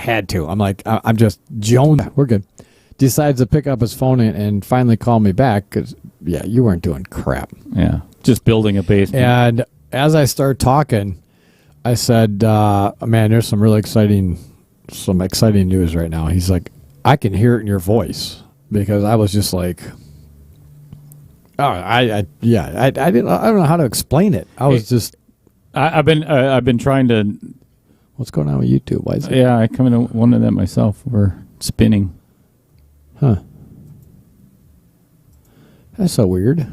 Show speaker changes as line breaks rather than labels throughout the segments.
had to. I'm like, I'm just Joan. We're good. Decides to pick up his phone and finally call me back because, yeah, you weren't doing crap.
Yeah, just building a basement.
And as I start talking, I said, man, there's some really exciting news right now. He's like, I can hear it in your voice, because I was just like, oh, I don't know how to explain it. I was just,
I've been trying to.
What's going on with YouTube? Why is it?
Yeah, I kind of wondered that myself. We're spinning.
Huh. That's so weird.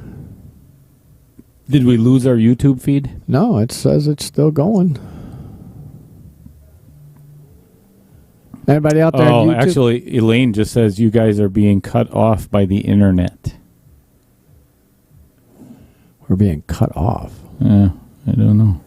Did we lose our YouTube feed?
No, it says it's still going. Anybody out there on YouTube?
Actually, Elaine just says you guys are being cut off by the internet.
We're being cut off.
Yeah, I don't know.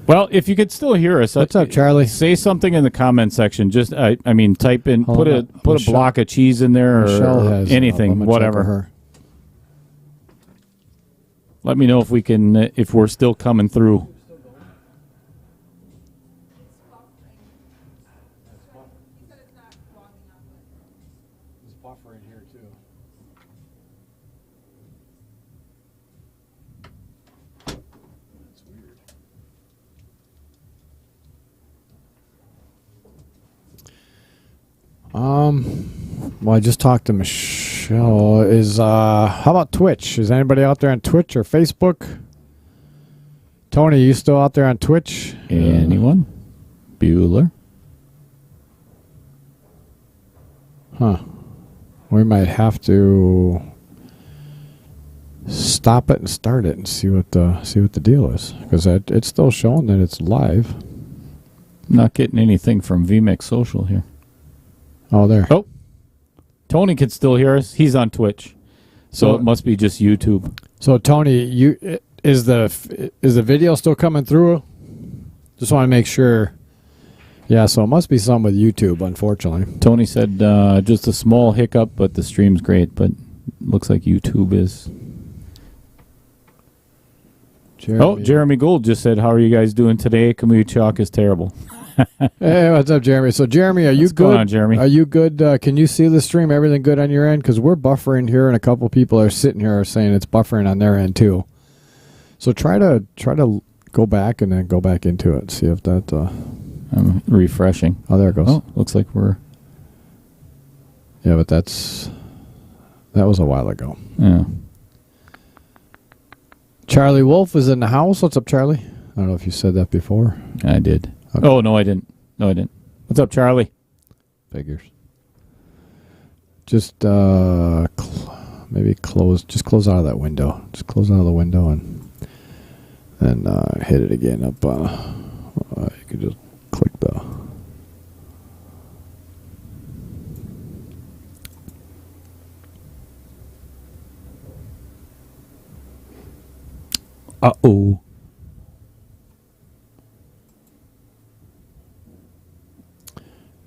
Well, if you could still hear us,
what's up, Charlie?
Say something in the comment section. Just, I mean, type in, put a block of cheese in there or anything, whatever. Let me know if we can, if we're still coming through.
There's buffer in here too. That's weird. Well, I just talked to Michelle. How about Twitch? Is anybody out there on Twitch or Facebook? Tony, you still out there on Twitch?
Anyone? Bueller?
Huh. We might have to stop it and start it and see what the deal is, because it's still showing that it's live.
Not getting anything from VMix Social here.
Oh, there.
Oh, Tony can still hear us. He's on Twitch, so it must be just YouTube.
So Tony, is the video still coming through? Just want to make sure. Yeah, so it must be something with YouTube, unfortunately.
Tony said just a small hiccup, but the stream's great. But looks like YouTube is. Jeremy Gould just said, "How are you guys doing today? Kamui Chalk is terrible."
Hey, what's up, Jeremy? So, Jeremy, are you good?
Going on, Jeremy?
Are you good? Can you see the stream? Everything good on your end? Because we're buffering here, and a couple people are sitting here are saying it's buffering on their end too. So try to go back and then go back into it. See if that.
I'm refreshing.
Oh, there it goes.
Oh, looks like we're.
Yeah, but that was a while ago.
Yeah.
Charlie Wolf is in the house. What's up, Charlie? I don't know if you said that before.
I did.
Okay.
Oh, no, I didn't. What's up, Charlie?
Figures. Just maybe close out of that window. Just close out of the window and then hit it again up. You could just click the.
Uh-oh.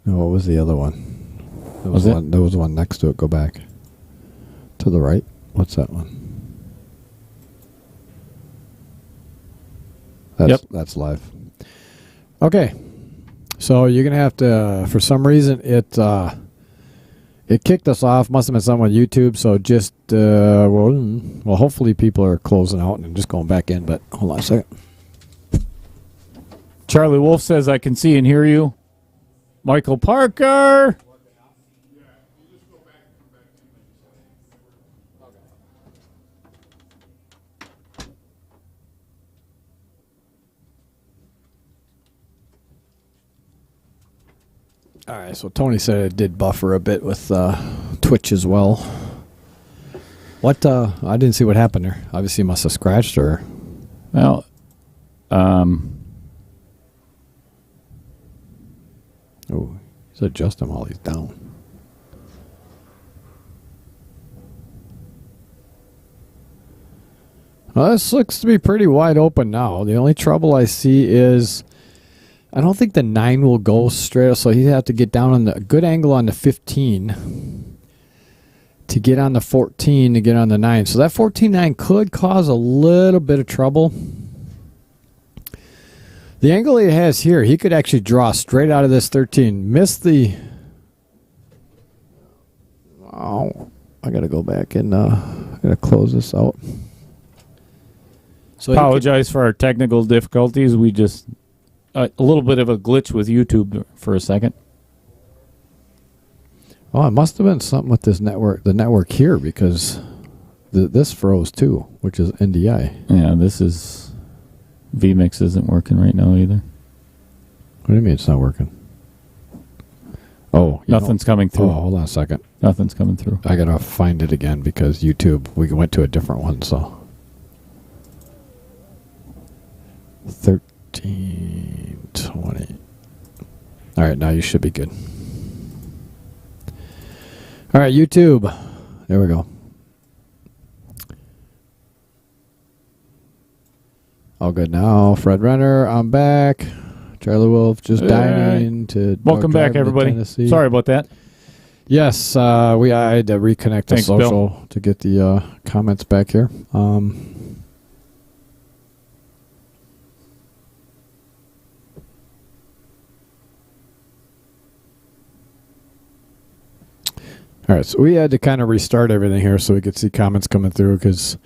No, what was the other one? There was one next to it. Go back. To the right. What's that one? That's live. Okay. So you're going to have to, for some reason, it kicked us off. Must have been something on YouTube. So just, well, hopefully people are closing out and just going back in. But hold on a second.
Charlie Wolf says, I can see and hear you. Michael Parker.
All right, so Tony said it did buffer a bit with Twitch as well. What? I didn't see what happened there. Obviously, you must have scratched her.
Well,
oh, he's adjusting while he's down. Well, this looks to be pretty wide open now. The only trouble I see is I don't think the 9 will go straight, so he'd have to get down on the good angle on the 15 to get on the 14 to get on the 9. So that 14-9 could cause a little bit of trouble. The angle he has here, he could actually draw straight out of this 13. Miss the... Oh, I got to go back and I got to close this out. So
apologize for our technical difficulties. We just... a little bit of a glitch with YouTube for a second.
Oh, it must have been something with this network, the network here, because this froze too, which is NDI.
Yeah, this is... vMix isn't working right now either.
What do you mean it's not working? Oh,
nothing's coming through.
Oh, hold on a second.
Nothing's coming through.
I gotta find it again because YouTube. We went to a different one, so 13, 20. All right, now you should be good. All right, YouTube. There we go. All good now. Fred Renner, I'm back. Charlie Wolf just dining to...
Welcome back, everybody. Sorry about that.
Yes, I had to reconnect the social
Bill,
to get the comments back here. All right, so we had to kind of restart everything here so we could see comments coming through because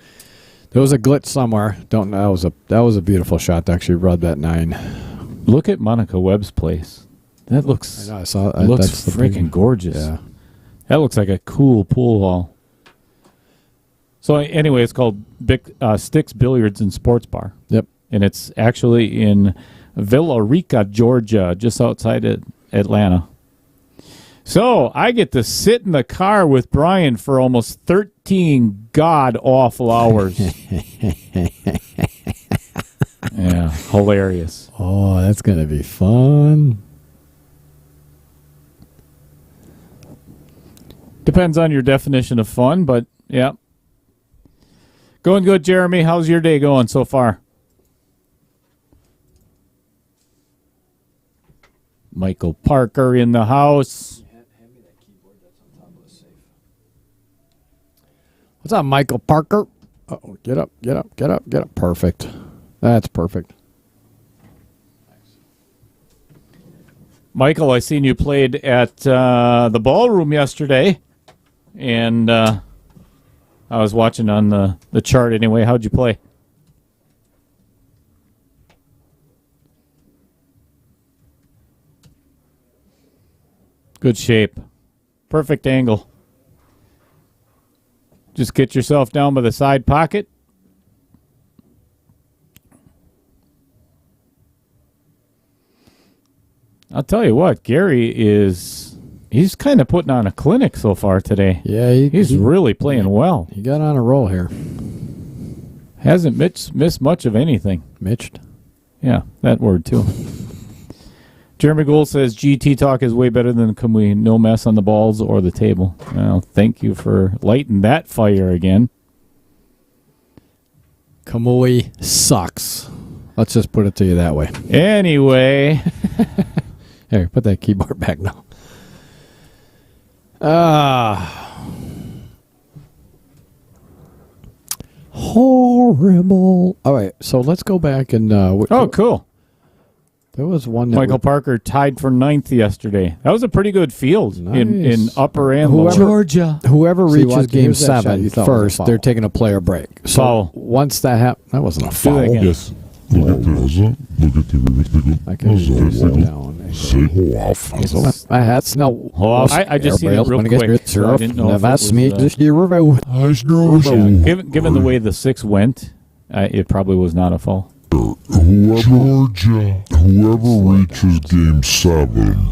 there was a glitch somewhere. Don't know. That was a beautiful shot to actually rub that 9.
Look at Monica Webb's place. That looks...
I know, I saw it.
Looks freaking gorgeous.
Yeah.
That looks like a cool pool hall. So anyway, it's called Sticks Billiards and Sports Bar.
Yep.
And it's actually in Villa Rica, Georgia, just outside of Atlanta. So I get to sit in the car with Brian for almost 13 god-awful hours. Yeah, hilarious.
Oh, that's going to be fun.
Depends on your definition of fun, but yeah. Going good, Jeremy. How's your day going so far? Michael Parker in the house.
Hand me that keyboard that's on top of the safe. What's up, Michael Parker? Uh-oh, get up, get up, get up, get up. Perfect. That's perfect.
Michael, I seen you played at the ballroom yesterday, and I was watching on the chart anyway. How'd you play? Good shape. Perfect angle. Just get yourself down by the side pocket. I'll tell you what, Gary he's kind of putting on a clinic so far today.
Yeah,
he's really playing well.
He got on a roll here.
Hasn't missed much of anything.
Mitched?
Yeah, that word too. Jeremy Gould says GT talk is way better than can we no mess on the balls or the table. Well, thank you for lighting that fire again.
Kamui sucks. Let's just put it to you that way.
Anyway.
Here, put that keyboard back now. Horrible. All right, so let's go back and...
cool.
There was one...
Michael Parker tied for 9th yesterday. That was a pretty good field in upper and lower.
Georgia. Whoever reaches game 7 first, they're taking a player break. So
foul.
Once that happens... That wasn't a foul.
Yes. Look at the
I can just sit down. My hat's no.
I just seen it real quick. So I didn't know if given the way the 6 went, it probably was not a foul.
Whoever reaches game 7,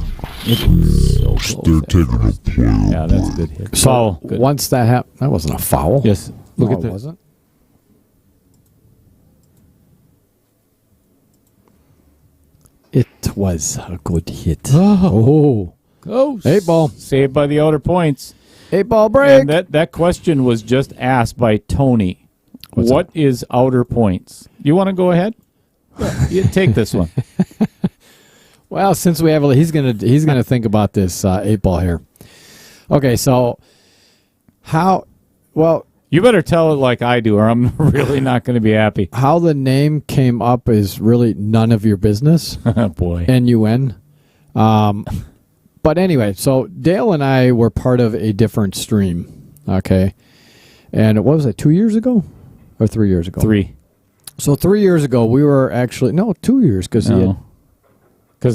they're taking a player.
Yeah, that's a good hit.
So
Foul. Good.
Once that happened, that wasn't a foul.
Yes. Look at
it
that.
Wasn't. It was a good hit.
Oh.
Oh. 8 ball.
Saved by the outer points.
8 ball break.
And that question was just asked by Tony. What is outer points? You want to go ahead? You take this one.
Well, since we have, he's gonna think about this 8 ball here. Okay, so how? Well,
You better tell it like I do, or I'm really not going to be happy.
How the name came up is really none of your business.
Boy.
N-U-N. But anyway, so Dale and I were part of a different stream, okay? And what was it, 2 years ago or 3 years ago?
3.
So 3 years ago, we were actually, 2 years because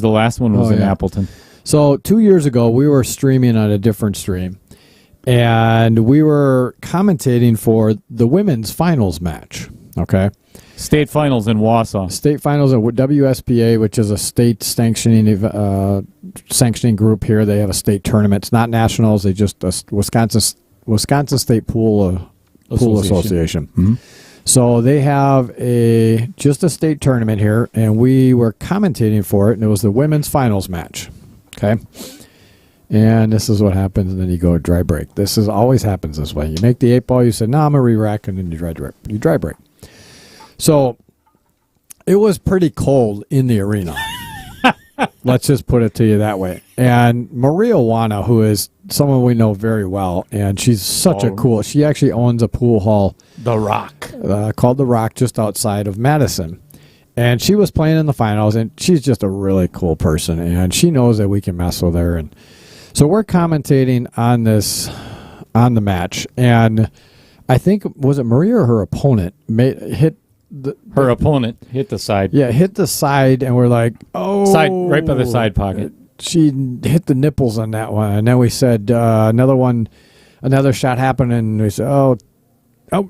the last one was in Appleton.
So 2 years ago, we were streaming on a different stream, and we were commentating for the women's finals match, okay?
State finals in Wausau.
State finals at WSPA, which is a state sanctioning group here. They have a state tournament. It's not nationals. They just Wisconsin State Pool Association.
Mm-hmm.
So they have just a state tournament here, and we were commentating for it, and it was the women's finals match. Okay, and this is what happens, and then you go dry break. This always happens this way. You make the 8 ball. You say, "No, I'm a re-rack," and then you dry break. So it was pretty cold in the arena. Let's just put it to you that way. And Maria Wana, who is someone we know very well, and she's such a cool. She actually owns a pool hall,
The Rock,
called The Rock, just outside of Madison. And she was playing in the finals, and she's just a really cool person, and she knows that we can mess with her. And so we're commentating on the match, and I think, was it Maria or her opponent hit
her opponent hit the side.
Yeah, hit the side, and we're like, oh.
Side, right by the side pocket.
She hit the nipples on that one. And then we said, another shot happened, and we said, oh,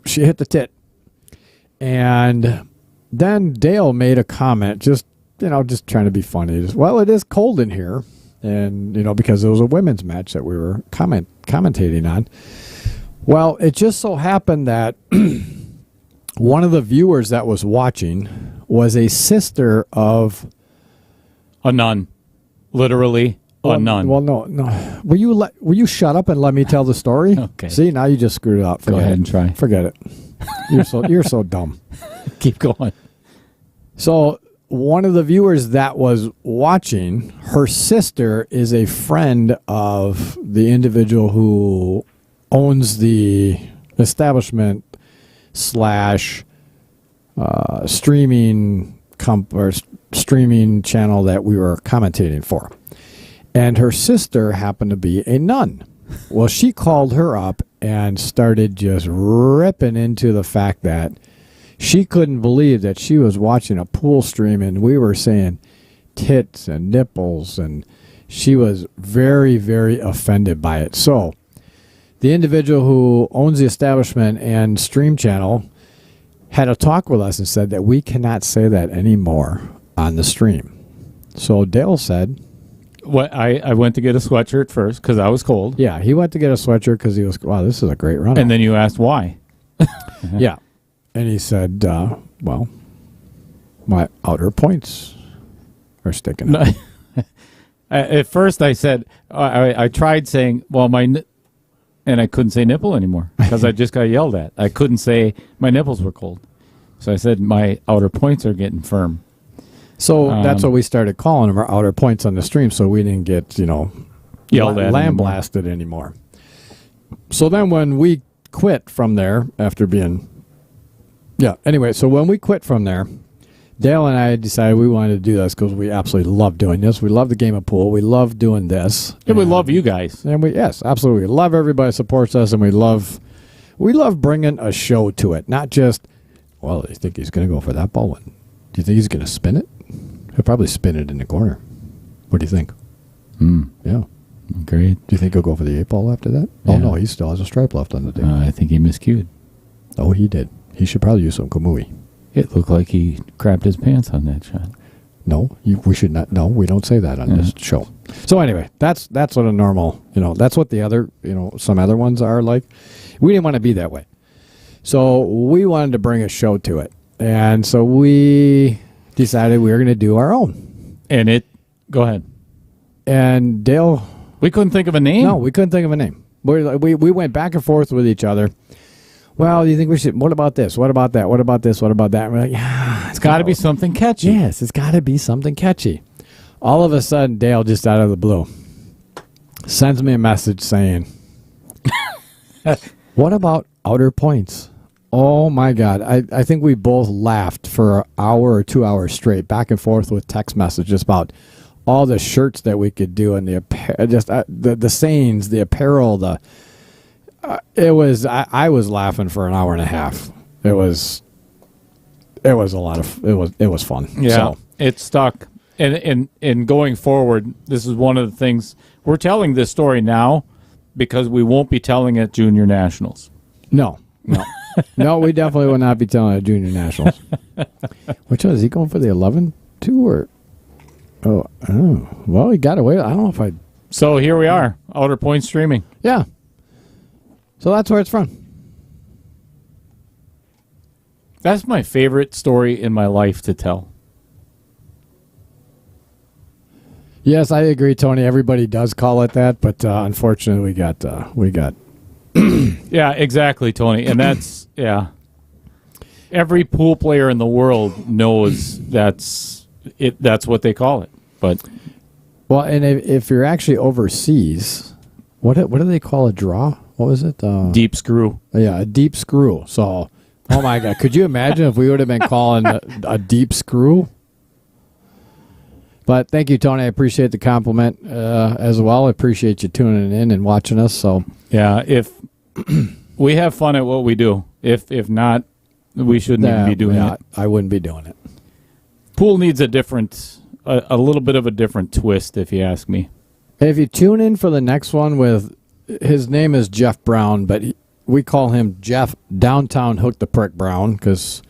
she hit the tit. And then Dale made a comment, just trying to be funny. Well, it is cold in here, and because it was a women's match that we were commentating on. Well, it just so happened that one of the viewers that was watching was a sister of
a nun, literally a nun.
Well, no. Will you shut up and let me tell the story?
Okay.
See, now you just screwed it up.
Go ahead and try.
Forget it. You're so dumb.
Keep going.
So one of the viewers that was watching, her sister is a friend of the individual who owns the establishment / streaming streaming channel that we were commentating for. And her sister happened to be a nun. Well, she called her up and started just ripping into the fact that she couldn't believe that she was watching a pool stream and we were saying tits and nipples, and she was very, very offended by it. So the individual who owns the establishment and stream channel had a talk with us and said that we cannot say that anymore on the stream. So Dale said,
"What? I went to get a sweatshirt first because I was cold."
Yeah, he went to get a sweatshirt because he was, wow, this is a great run.
And then you asked why.
Yeah. And he said, well, my outer points are sticking out.
At first I said, I tried saying, well, and I couldn't say nipple anymore because I just got yelled at. I couldn't say my nipples were cold. So I said, my outer points are getting firm.
So that's what we started calling them, our outer points on the stream, so we didn't get,
yelled at
lambasted anymore. So then when we quit from there after being... Yeah, anyway, so when we quit from there, Dale and I decided we wanted to do this because we absolutely love doing this. We love the game of pool. We love doing this.
And we love you guys.
And yes, absolutely. We love everybody that supports us, and we love bringing a show to it. Not just, well, I think he's going to go for that ball one. Do you think he's going to spin it? He'll probably spin it in the corner. What do you think? Yeah.
Great.
Do you think he'll go for the 8 ball after that?
Yeah.
Oh, no, he still has a stripe left on the table.
I think he miscued.
Oh, he did. He should probably use some Kamui.
It looked like he crapped his pants on that shot.
No, we should not. No, we don't say that on this show. So anyway, that's what a normal, that's what the other, some other ones are like. We didn't want to be that way. So we wanted to bring a show to it. And so we decided we were going to do our own.
And go ahead.
And Dale.
We couldn't think of a name?
No, we couldn't think of a name. We went back and forth with each other. Well, do you think we should, what about this? What about that? What about this? What about that? And we're like, yeah.
It's got to be something catchy.
Yes, it's got to be something catchy. All of a sudden, Dale, just out of the blue, sends me a message saying, what about Outer Points. Oh my God. I think we both laughed for an hour or 2 hours straight, back and forth with text messages about all the shirts that we could do and the sayings, the apparel, I was laughing for an hour and a half. It was a lot of it was fun.
Yeah.
So,
It stuck. And going forward, this is one of the things we're telling this story now because we won't be telling it Junior Nationals.
no. No, we definitely will not be telling at Junior Nationals. Which one is he going for, the 11-2 or? Oh, well, he got away. I don't know if I.
So here we are, Outer Point streaming.
Yeah. So that's where it's from.
That's my favorite story in my life to tell.
Yes, I agree, Tony. Everybody does call it that, but unfortunately, we got.
Yeah, exactly, Tony. And that's every pool player in the world knows that's what they call it. But
Well, and if you're actually overseas, what do they call a draw? What was it?
deep screw.
Yeah, a deep screw. So, oh my God, could you imagine if we would have been calling a deep screw? But thank you, Tony. I appreciate the compliment as well. I appreciate you tuning in and watching us. So
Yeah, if we have fun at what we do. If not, we shouldn't even be doing it.
I wouldn't be doing it.
Pool needs a little bit of a different twist, if you ask me.
If you tune in for the next one his name is Jeff Brown, but we call him Jeff Downtown Hook the Prick Brown because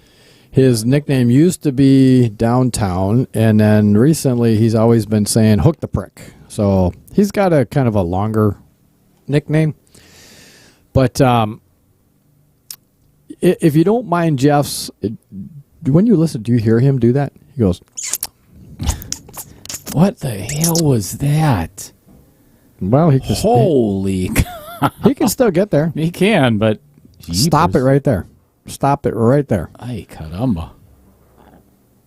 his nickname used to be Downtown, and then recently he's always been saying Hook the Prick. So he's got a kind of a longer nickname. But if you don't mind Jeff's, when you listen, do you hear him do that? He goes,
What the hell was that?
well, he can,
Holy
he can still get there.
He can, but
Stop it right there. Stop it right there.
Ay, caramba.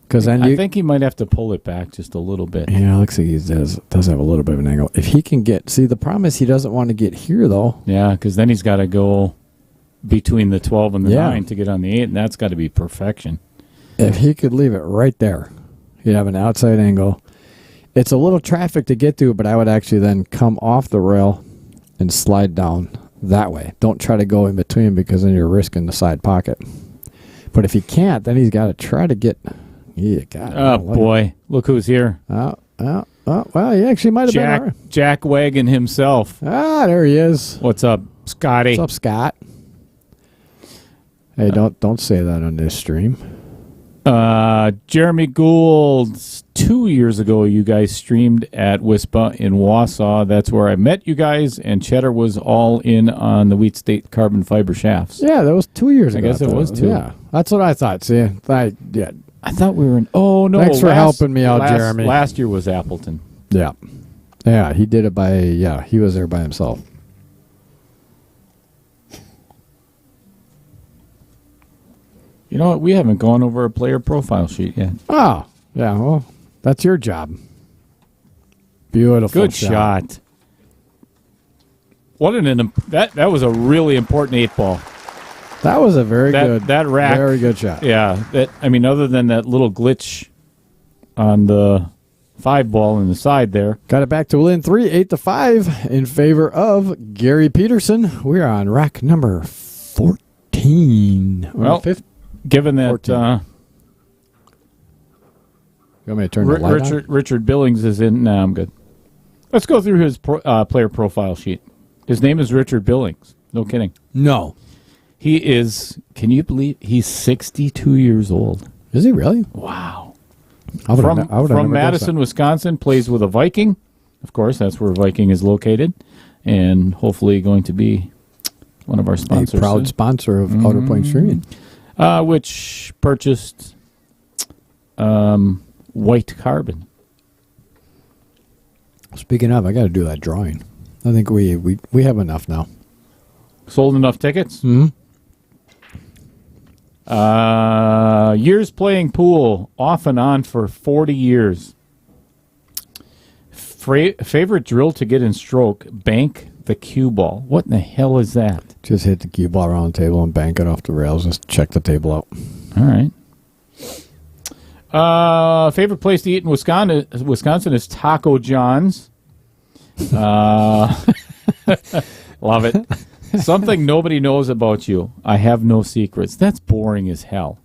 Because then
I think he might have to pull it back just a little bit.
Yeah, looks like he does have a little bit of an angle. If he can the problem is he doesn't want to get here, though.
Yeah, because then he's got to go between the 12 and the 9 to get on the 8, and that's got to be perfection.
If he could leave it right there, he'd have an outside angle. It's a little traffic to get to, but I would actually then come off the rail and slide down that way. Don't try to go in between because then you're risking the side pocket. But if he can't, then he's got to try to get... Yeah, God.
Oh, boy. Look who's here.
Well, he actually might have been all right.
Jack Wagon himself.
Ah, there he is.
What's up, Scotty?
What's up, Scott? Hey, don't say that on this stream.
Jeremy Gould, 2 years ago, you guys streamed at Wispa in Wausau. That's where I met you guys, and Cheddar was all in on the Wheat State carbon fiber shafts.
Yeah, that was 2 years ago.
I guess it was 2.
Yeah, that's what I thought. See,
I thought we were in... Oh, no.
Thanks for helping me out, Jeremy.
Last year was Appleton.
Yeah. Yeah, he did it he was there by himself.
You know what? We haven't gone over a player profile sheet yet.
Oh, yeah, well, that's your job. Beautiful
Good shot. What that was a really important 8-ball.
That was a very good
rack.
Very good shot.
Yeah, other than that little glitch on the 5-ball in the side there.
Got it back to within 3, 8-5 in favor of Gary Peterson. We're on rack number 14.
Well,
15.
Given that
you want me to turn the light on?
Richard Billings is in, no, I'm good. Let's go through his player profile sheet. His name is Richard Billings. No kidding.
No.
He is, can you believe, he's 62 years old.
Is he really?
Wow.
From
Madison, Wisconsin, plays with a Viking. Of course, that's where Viking is located. And hopefully going to be one of our sponsors.
A proud sponsor of Outer Point Streaming.
Which purchased white carbon.
Speaking of, I got to do that drawing. I think we have enough now.
Sold enough tickets?
Mm-hmm.
Years playing pool, off and on for 40 years. Favorite drill to get in stroke, bank the cue ball. What in the hell is that?
Just hit the cue ball around the table and bank it off the rails. Just check the table out.
All right. Favorite place to eat in Wisconsin is Taco John's. Love it. Something nobody knows about you. I have no secrets. That's boring as hell.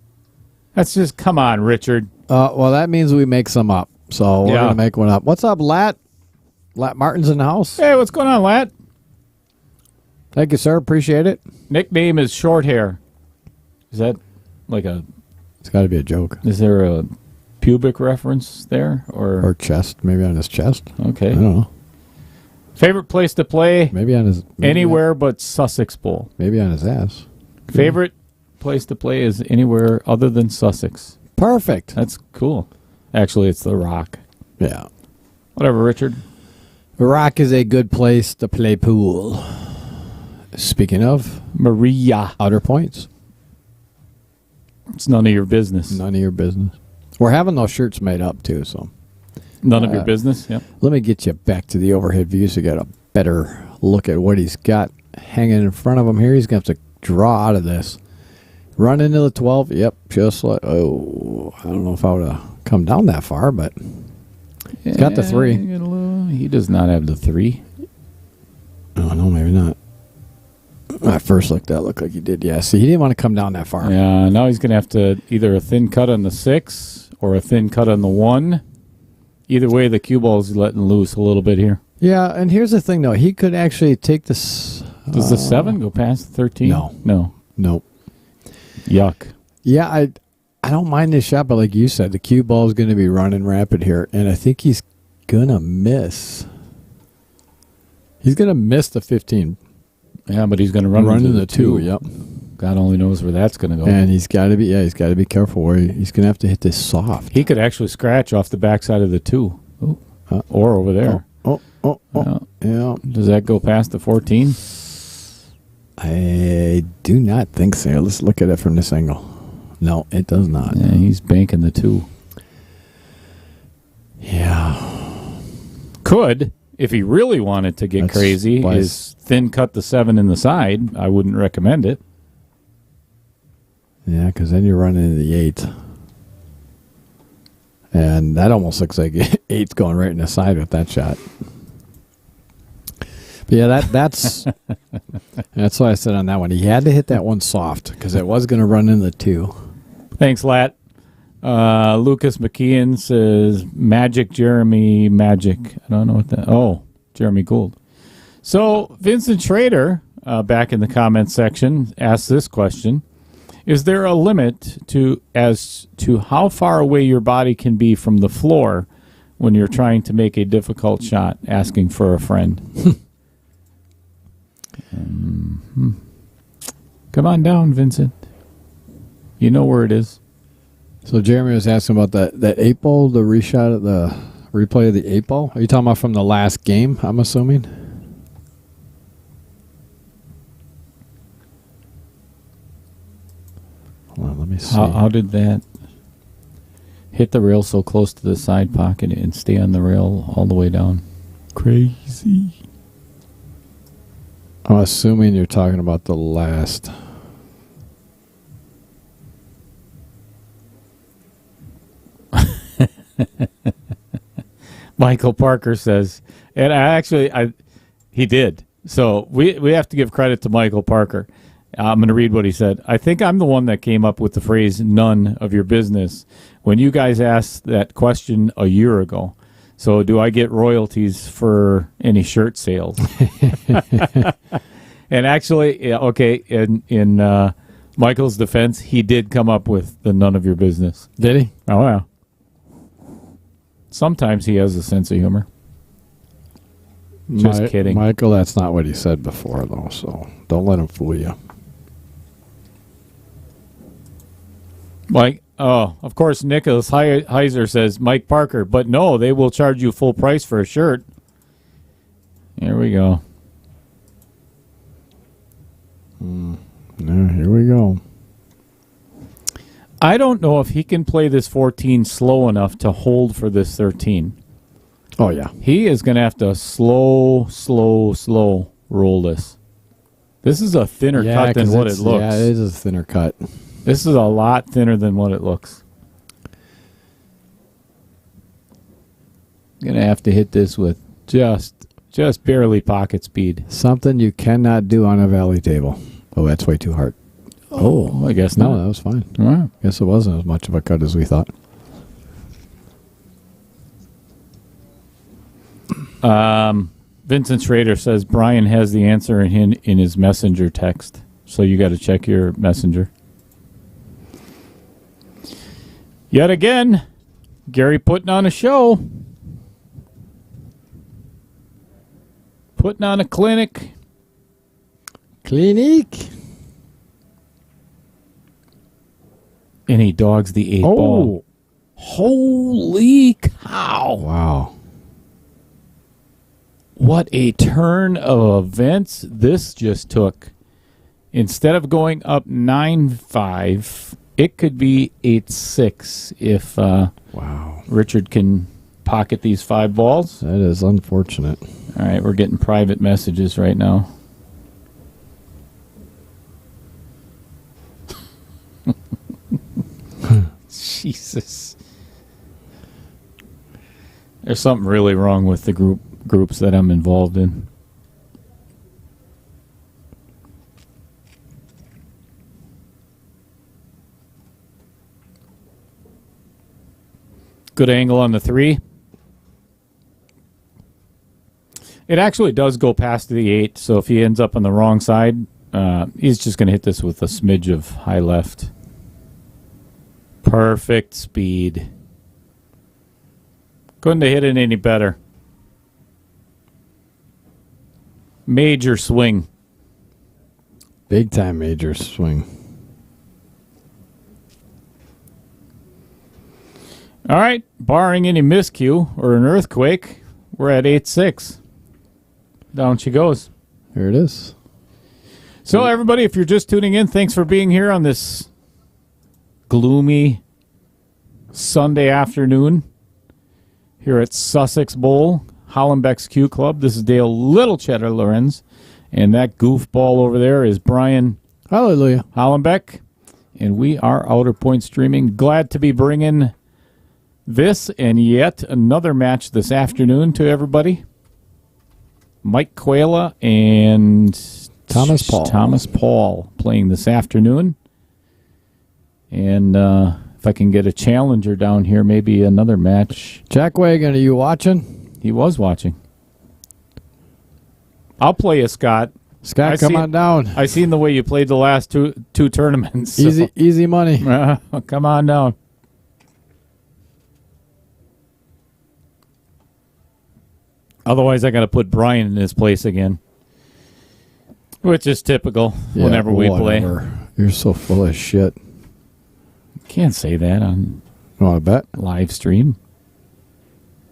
That's just, come on, Richard.
Well, that means we make some up. So we're
Yeah.
going to make one up. What's up, Lat? Lat Martin's in the house.
Hey, what's going on, Lat?
Thank you, sir. Appreciate it.
Nickname is Short Hair. Is that like a...
It's got to be a joke.
Is there a pubic reference there?
Or chest. Maybe on his chest.
Okay.
I don't know.
Favorite place to play?
Maybe on his...
Anywhere but Sussex Bowl.
Maybe on his ass.
Favorite place to play is anywhere other than Sussex.
Perfect.
That's cool. Actually, it's The Rock.
Yeah.
Whatever, Richard.
The Rock is a good place to play pool. Speaking of...
Maria.
Outer points.
It's none of your business.
None of your business. We're having those shirts made up, too, so...
None of your business? Yep.
Let me get you back to the overhead view so you get a better look at what he's got hanging in front of him here. He's going to have to draw out of this. Run into the 12. Yep, just like... Oh, I don't know if I would have come down that far, but... He's got the 3.
He does not have the 3.
Oh, no, maybe not. When I first looked at it, looked like he did. Yeah, see, he didn't want to come down that far.
Yeah, now he's going to have to either a thin cut on the 6 or a thin cut on the 1. Either way, the cue ball is letting loose a little bit here.
Yeah, and here's the thing, though. He could actually take this...
Does the 7 go past the 13?
No. Nope.
Yuck.
Yeah, I don't mind this shot, but like you said, the cue ball is going to be running rapid here, and I think he's going to miss. He's going to miss the 15.
Yeah, but he's going to run into the 2.
Yep.
God only knows where that's going to go.
And he's got to be careful where he's going to have to hit this soft.
He could actually scratch off the backside of the 2. Or over there.
Yeah.
Does that go past the 14?
I do not think so. Let's look at it from this angle. No, it does not.
Yeah, he's banking the 2.
Yeah.
Could, if he really wanted to get crazy, is thin cut the 7 in the side. I wouldn't recommend it.
Yeah, because then you're running into the 8. And that almost looks like 8's going right in the side with that shot. But yeah, that's that's what I said on that one. He had to hit that one soft because it was going to run into the 2.
Thanks, Lat. Lucas McKeon says Magic Jeremy Magic. I don't know what that... Oh, Jeremy Gould. So Vincent Schrader, back in the comments section, asked this question. Is there a limit as to how far away your body can be from the floor when you're trying to make a difficult shot, asking for a friend? Come on down, Vincent. You know where it is.
So Jeremy was asking about that 8 ball, the reshot of the replay of the 8 ball. Are you talking about from the last game, I'm assuming? Hold on, let me see.
How did that hit the rail so close to the side pocket and stay on the rail all the way down? Crazy.
I'm assuming you're talking about the last.
Michael Parker says, and he did. So we have to give credit to Michael Parker. I'm going to read what he said. I think I'm the one that came up with the phrase "none of your business" when you guys asked that question a year ago. So do I get royalties for any shirt sales? And actually, okay, in Michael's defense, he did come up with the "none of your business."
Did he?
Oh, yeah. Sometimes he has a sense of humor. Just kidding.
Michael, that's not what he said before, though, so don't let him fool you.
Mike, of course, Nicholas Heiser says, Mike Parker, but no, they will charge you full price for a shirt. Here we go.
Yeah, here we go.
I don't know if he can play this 14 slow enough to hold for this 13.
Oh, yeah.
He is going to have to slow roll this. This is a thinner cut than what it looks.
Yeah, it is a thinner cut.
This is a lot thinner than what it looks. Gonna have to hit this with just barely pocket speed.
Something you cannot do on a valley table. Oh, that's way too hard.
Oh, I guess not.
No, that was fine.
All right.
Guess it wasn't as much of a cut as we thought.
Vincent Schrader says Brian has the answer in his messenger text. So you got to check your messenger. Yet again, Gary putting on a show. Putting on a clinic.
Clinique.
And he dogs the 8 ball. Holy cow.
Wow.
What a turn of events this just took. Instead of going up 9-5, it could be 8-6 if
wow.
Richard can pocket these 5 balls.
That is unfortunate.
All right, we're getting private messages right now. Jesus. There's something really wrong with the groups that I'm involved in. Good angle on the 3. It actually does go past the 8, so if he ends up on the wrong side, he's just going to hit this with a smidge of high left. Perfect speed. Couldn't have hit it any better. Major swing.
Big time major swing.
All right, barring any miscue or an earthquake, we're at 8-6. Down she goes.
There it is.
So, everybody, if you're just tuning in, thanks for being here on this gloomy Sunday afternoon here at Sussex Bowl, Hollenbeck's Q Club. This is Dale Little Cheddar Lorenz, and that goofball over there is Brian
Hallelujah.
Hollenbeck, and we are Outer Point Streaming. Glad to be bringing this and yet another match this afternoon to everybody. Mike Quayla and
Thomas Paul.
Thomas Paul playing this afternoon. And if I can get a challenger down here, maybe another match.
Jack Wagon, are you watching?
He was watching. I'll play you, Scott.
Scott, come on down.
I seen the way you played the last two tournaments.
So. Easy money.
Come on down. Otherwise, I got to put Brian in his place again, which is typical whenever we play.
You're so full of shit.
Can't say that on
You want to bet?
live stream.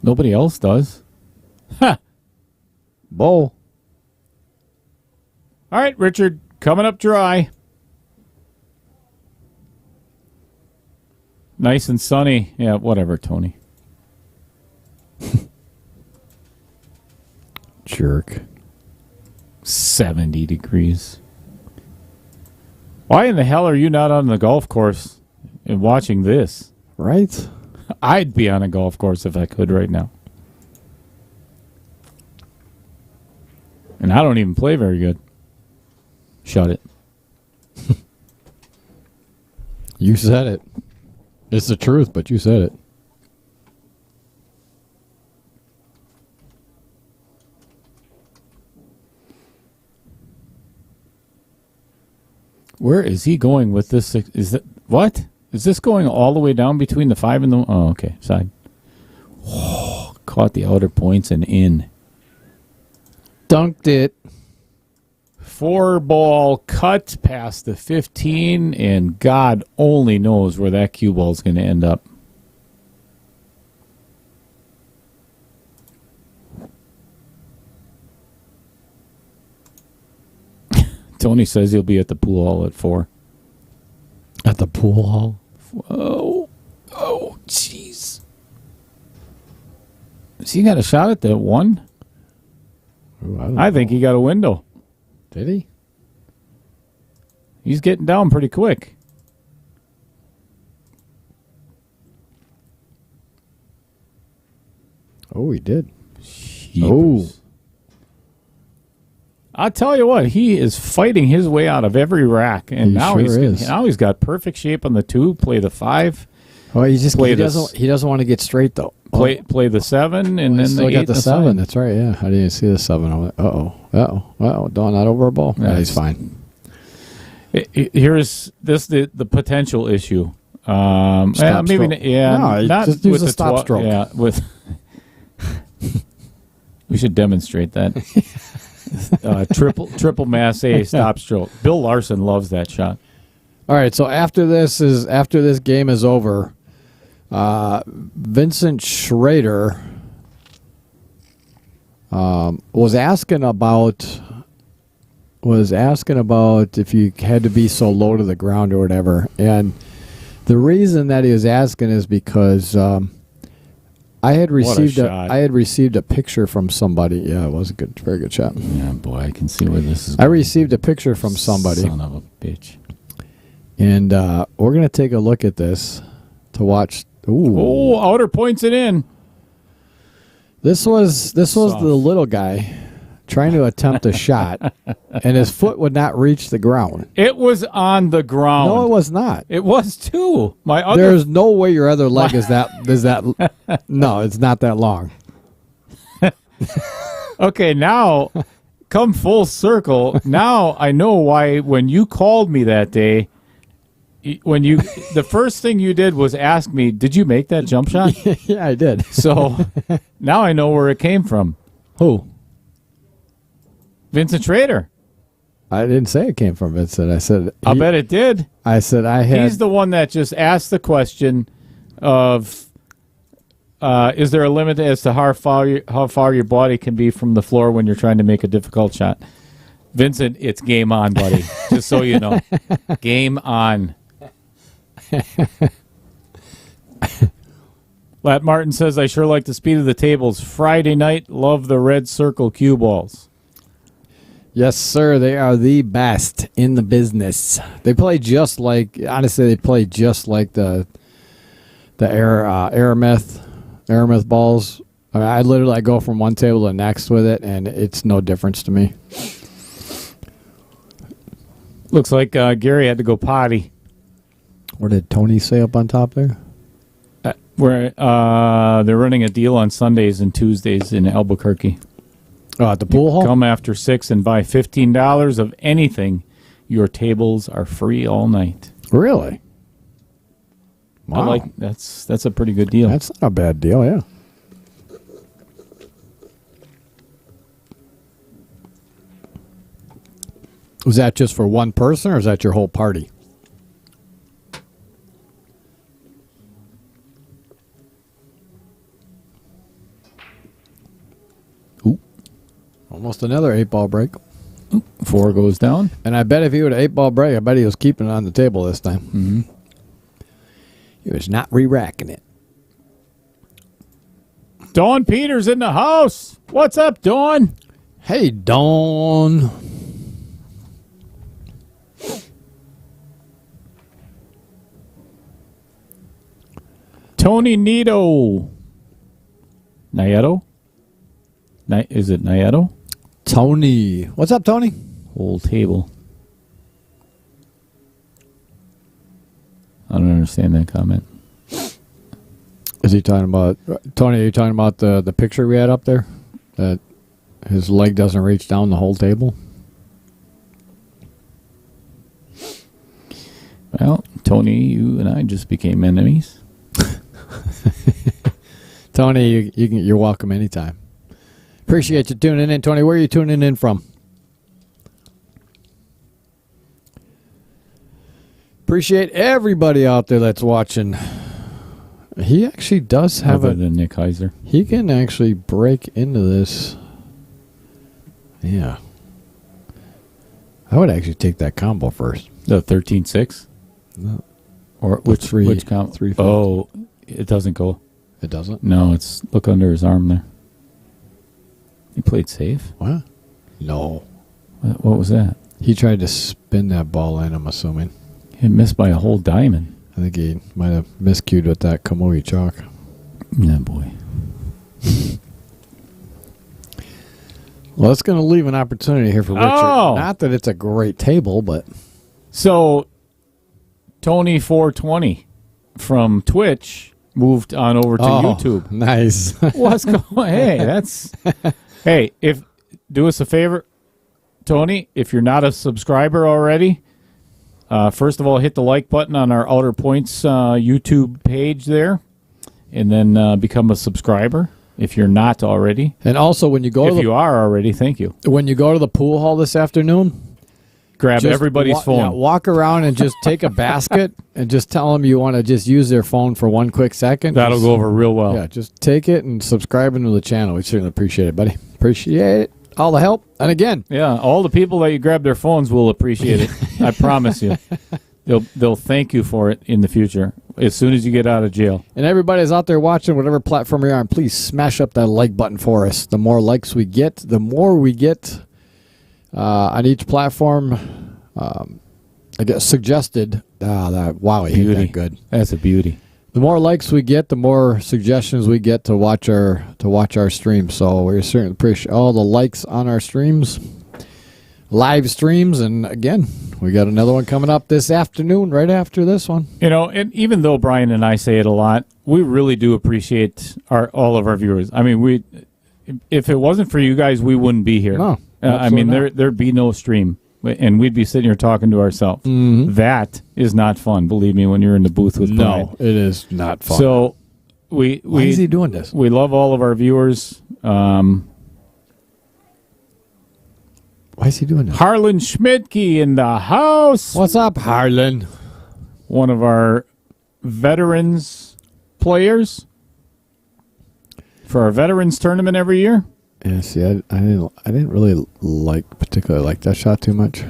Nobody else does. Ha!
Bowl.
All right, Richard, coming up dry. Nice and sunny. Yeah, whatever, Tony.
Jerk.
70 degrees. Why in the hell are you not on the golf course and watching this?
Right?
I'd be on a golf course if I could right now. And I don't even play very good. Shut it.
You said it. It's the truth, but you said it.
Where is he going with this? Is that what? Is this going all the way down between the 5 and the... Oh, okay. Side. Oh, caught the outer points and in.
Dunked it.
4-ball cut past the 15, and God only knows where that cue ball is going to end up. Tony says he'll be at the pool hall at 4.
At the pool hall?
Oh, jeez. Has he got a shot at the 1?
Ooh,
I think he got a window.
Did he?
He's getting down pretty quick.
Oh, he did.
Oh. I'll tell you what, he is fighting his way out of every rack, and now he's got perfect shape on the 2. Play the 5.
Oh, he doesn't want to get straight though.
Play the 7, and then
still
the 8.
Got the 7. That's right. Yeah. How do you see the 7? I'm like, Don, not over a ball. Yeah, he's fine.
Here's the potential issue.
Stop
maybe
stroke.
not
just use
with
a
the
stop stroke.
Yeah, with. We should demonstrate that. Triple mass A stop stroke. Bill Larson loves that shot.
All right, so after this game is over, Vincent Schrader was asking about if you had to be so low to the ground or whatever, and the reason that he was asking is because I had received a picture from somebody. Yeah, it was a very good shot.
Yeah, boy, I can see where this is
going. I received a picture from somebody.
Son of a bitch.
And we're going to take a look at this to watch. Ooh.
Oh, Outer points it in.
This was the little guy trying to attempt a shot, and his foot would not reach the ground.
It was on the ground.
No, it was not.
It was too.
There's no way your other leg is that. No, it's not that long.
Okay, now come full circle. Now I know why when you called me that day, the first thing you did was ask me, "Did you make that jump shot?"
Yeah, I did.
So now I know where it came from.
Who?
Vincent Schrader.
I didn't say it came from Vincent. I said
I bet it did.
I said I had.
He's the one that just asked the question of, is there a limit as to how far your body can be from the floor when you're trying to make a difficult shot? Vincent, it's game on, buddy. Just so you know. Game on. Lat Martin says, I sure like the speed of the tables. Friday night, love the red circle cue balls.
Yes, sir. They are the best in the business. They play just like, honestly, the Aramith balls. I mean, I go from one table to the next with it, and it's no difference to me.
Looks like Gary had to go potty.
What did Tony say up on top there?
They're running a deal on Sundays and Tuesdays in Albuquerque.
Oh, at the pool hall?
Come after 6 and buy $15 of anything. Your tables are free all night.
Really? Wow.
That's a pretty good deal.
That's not a bad deal, yeah. Was that just for one person, or is that your whole party? Ooh. Almost another 8-ball break.
4 goes down.
And I bet if he would have 8-ball break, I bet he was keeping it on the table this time.
Mm-hmm.
He was not re-racking it.
Dawn Peters in the house. What's up, Dawn?
Hey, Dawn.
Tony Nieto. Nieto? Is it Nieto?
Tony. What's up, Tony?
Whole table. I don't understand that comment.
Is he talking about, Tony, are you talking about the picture we had up there? That his leg doesn't reach down the whole table?
Well, Tony, you and I just became enemies.
Tony, you're welcome anytime. Appreciate you tuning in. Tony, where are you tuning in from? Appreciate everybody out there that's watching. He actually does have
Other than Nick Heiser.
He can actually break into this. Yeah. I would actually take that combo first.
The 13-6?
No.
Or which combo?
3-5.
Oh, it doesn't go.
It doesn't?
No, look under his arm there. He played safe.
What? No.
What was that?
He tried to spin that ball in, I'm assuming.
It missed by a whole diamond.
I think he might have miscued with that Kamui chalk.
Yeah, boy.
Well, that's going to leave an opportunity here for Richard.
Oh!
Not that it's a great table, but...
So, Tony420 from Twitch moved on over to YouTube.
Nice.
What's going on? Hey, that's... Hey, do us a favor, Tony, if you're not a subscriber already, first of all, hit the like button on our Outer Points YouTube page there, and then become a subscriber if you're not already.
And also, when you go
if you are already, thank you.
When you go to the pool hall this afternoon,
grab everybody's phone.
Yeah, walk around and just take a basket and just tell them you want to just use their phone for 1 quick second.
That'll go over real well.
Yeah, just take it and subscribe into the channel. We certainly appreciate it, buddy. Appreciate it. All the help. And again,
yeah, all the people that you grab their phones will appreciate it. I promise you. They'll thank you for it in the future as soon as you get out of jail.
and everybody's out there watching, whatever platform you're on, please smash up that like button for us. The more likes we get, the more we get on each platform. I guess suggested. Wow, he hit that good.
That's a beauty.
The more likes we get, the more suggestions we get to watch our stream. So we certainly appreciate all the likes on our streams, live streams, and again, we got another one coming up this afternoon, right after this one.
And even though Brian and I say it a lot, we really do appreciate all of our viewers. I mean, if it wasn't for you guys, we wouldn't be here.
No,
I mean, there'd be no stream. And we'd be sitting here talking to ourselves.
Mm-hmm.
That is not fun, believe me, when you're in the booth with Brian.
No, it is not fun.
So
why is he doing this?
We love all of our viewers.
Why is he doing this?
Harlan Schmidtke in the house.
What's up, Harlan?
One of our veterans players for our veterans tournament every year.
Yeah, see, I didn't really particularly like that shot too much.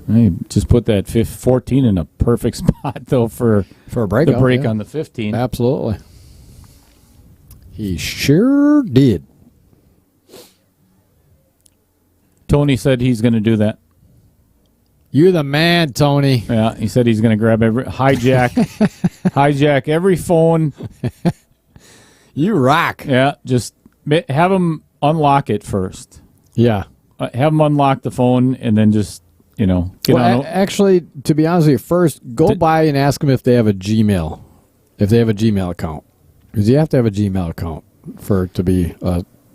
Hey, just put that 14 in a perfect spot though for
a break.
The break on the 15.
Absolutely, he sure did.
Tony said he's going to do that.
You're the man, Tony.
Yeah, he said he's going to grab hijack every phone.
You rock.
Yeah, just have him unlock it first.
Yeah.
Have them unlock the phone and then just, get on.
Actually, to be honest with you, first, go by and ask them if they have a Gmail. If they have a Gmail account. Because you have to have a Gmail account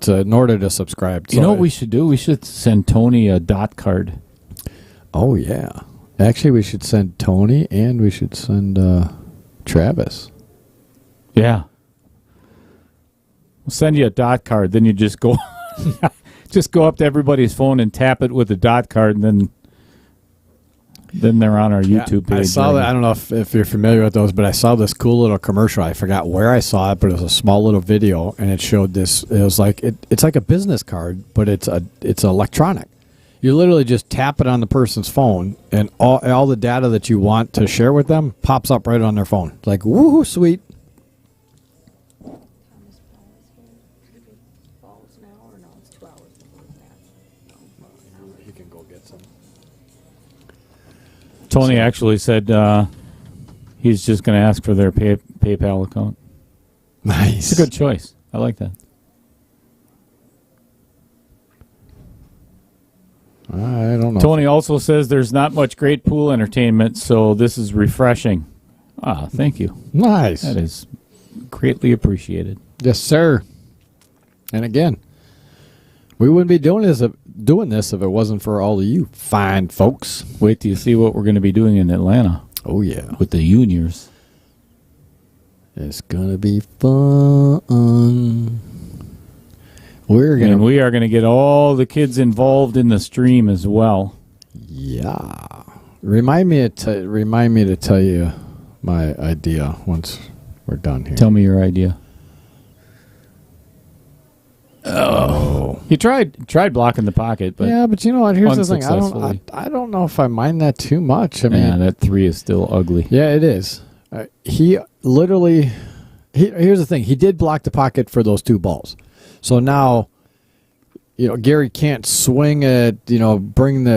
in order to subscribe.
You know what we should do? We should send Tony a dot card.
Oh, yeah. Actually, we should send Tony and we should send Travis.
Yeah. We'll send you a dot card. Then you just go up to everybody's phone and tap it with a dot card, and then they're on our YouTube page.
I saw that. I don't know if you're familiar with those, but I saw this cool little commercial. I forgot where I saw it, but it was a small little video, and it showed this. It was like it's like a business card, but it's electronic. You literally just tap it on the person's phone, and all the data that you want to share with them pops up right on their phone. It's like, woohoo, sweet.
Tony actually said he's just going to ask for their PayPal account.
Nice.
It's a good choice. I like that.
I don't know.
Tony also says there's not much great pool entertainment, so this is refreshing. Ah, thank you.
Nice.
That is greatly appreciated.
Yes, sir. And again, we wouldn't be doing this if it wasn't for all of you fine folks.
Wait till you see what we're going to be doing in Atlanta.
Oh, yeah.
With the juniors.
It's going to be fun. We are
going to get all the kids involved in the stream as well.
Yeah. Remind me to tell you my idea once we're done here.
Tell me your idea. Oh. He tried blocking the pocket, but
yeah, but you know what? Here's the thing. I don't know if I mind that too much. I mean,
that 3 is still ugly.
Yeah, it is. He literally. Here's the thing. He did block the pocket for those 2 balls. So now, Gary can't swing it,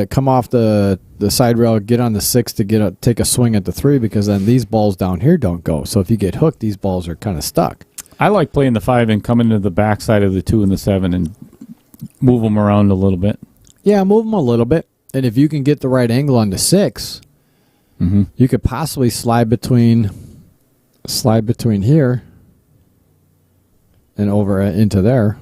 come off the side rail, get on the 6 to take a swing at the 3, because then these balls down here don't go. So if you get hooked, these balls are kind of stuck.
I like playing the 5 and coming to the backside of the 2 and the 7 and move them around a little bit.
Yeah, move them a little bit. And if you can get the right angle on the 6, you could possibly slide between here and over into there.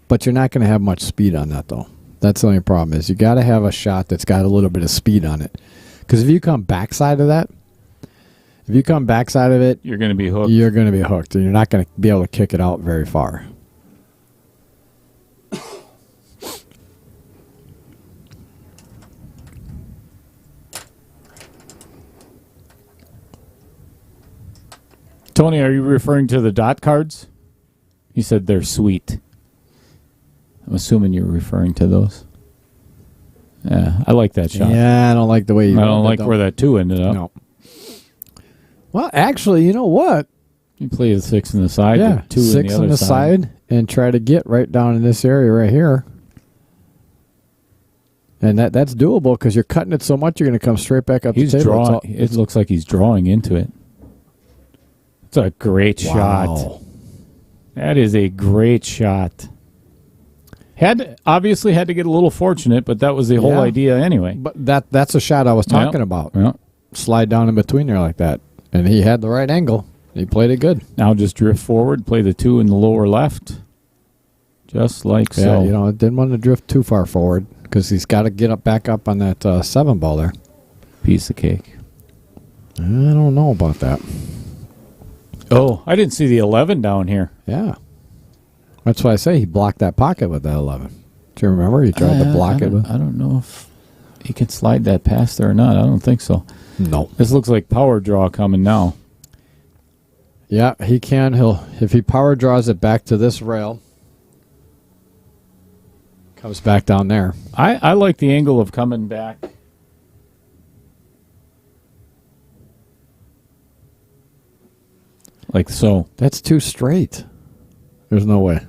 But you're not going to have much speed on that, though. That's the only problem is you got to have a shot that's got a little bit of speed on it. Because if you come backside of it, you're going to be hooked. You're going to be hooked, and you're not going to be able to kick it out very far.
Tony, are you referring to the dot cards? He said they're sweet. I'm assuming you're referring to those. Yeah, I like that shot.
Yeah, I don't like the way you.
I don't like where that 2 ended up.
No. Well, actually, you know what?
You play the 6 on the side.
Yeah,
2
6 on the side, and try to get right down in this area right here. And that's doable because you're cutting it so much, you're going to come straight back up the table.
It looks like he's drawing into it. It's a great shot. That is a great shot. Obviously had to get a little fortunate, but that was the whole idea anyway.
But that's a shot I was talking about.
Yep.
Slide down in between there like that. And he had the right angle. He played it good.
Now just drift forward, play the 2 in the lower left. Just like so.
Yeah, didn't want to drift too far forward because he's got to get back up on that 7 ball there.
Piece of cake.
I don't know about that.
Oh, I didn't see the 11 down here.
Yeah. That's why I say he blocked that pocket with that 11. Do you remember? He tried to block it.
I don't know if he can slide that past there or not. I don't think so.
No.
This looks like power draw coming now.
Yeah, he can. If he power draws it back to this rail, comes back down there.
I like the angle of coming back. Like so.
That's too straight. There's no way.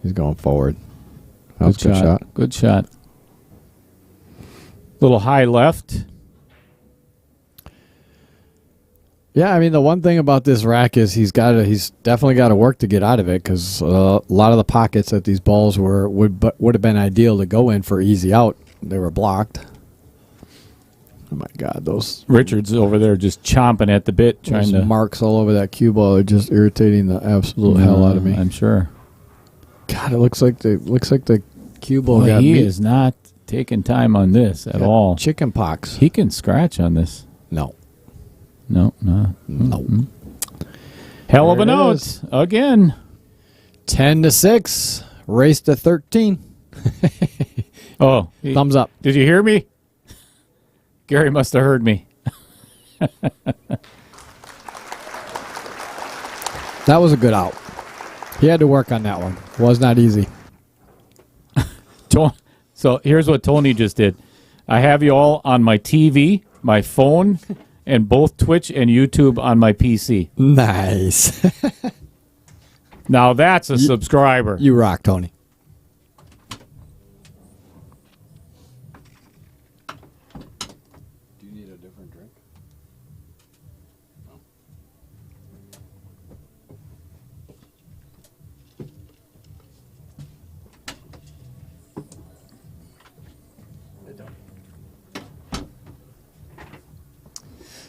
He's going forward. That was a good shot.
Good shot. Little high left.
Yeah, I mean, the one thing about this rack is he's definitely got to work to get out of it because a lot of the pockets that these balls would have been ideal to go in for easy out. They were blocked. Oh my God, those
Richard's over there just chomping at the bit, trying to
marks all over that cue ball are just irritating the absolute hell out of me.
I'm sure.
God, it looks like the cue ball got
he
beat.
is not taking time on this at all.
Chicken pox.
He can scratch on this.
No.
Mm-hmm. Hell of a note again.
10-6, race to 13.
Oh,
thumbs up.
Did you hear me? Gary must have heard me.
That was a good out. He had to work on that one. Was not easy.
So here's what Tony just did. I have you all on my TV, my phone, and both Twitch and YouTube on my PC.
Nice.
Now that's a subscriber.
You rock, Tony. Do you need a different drink?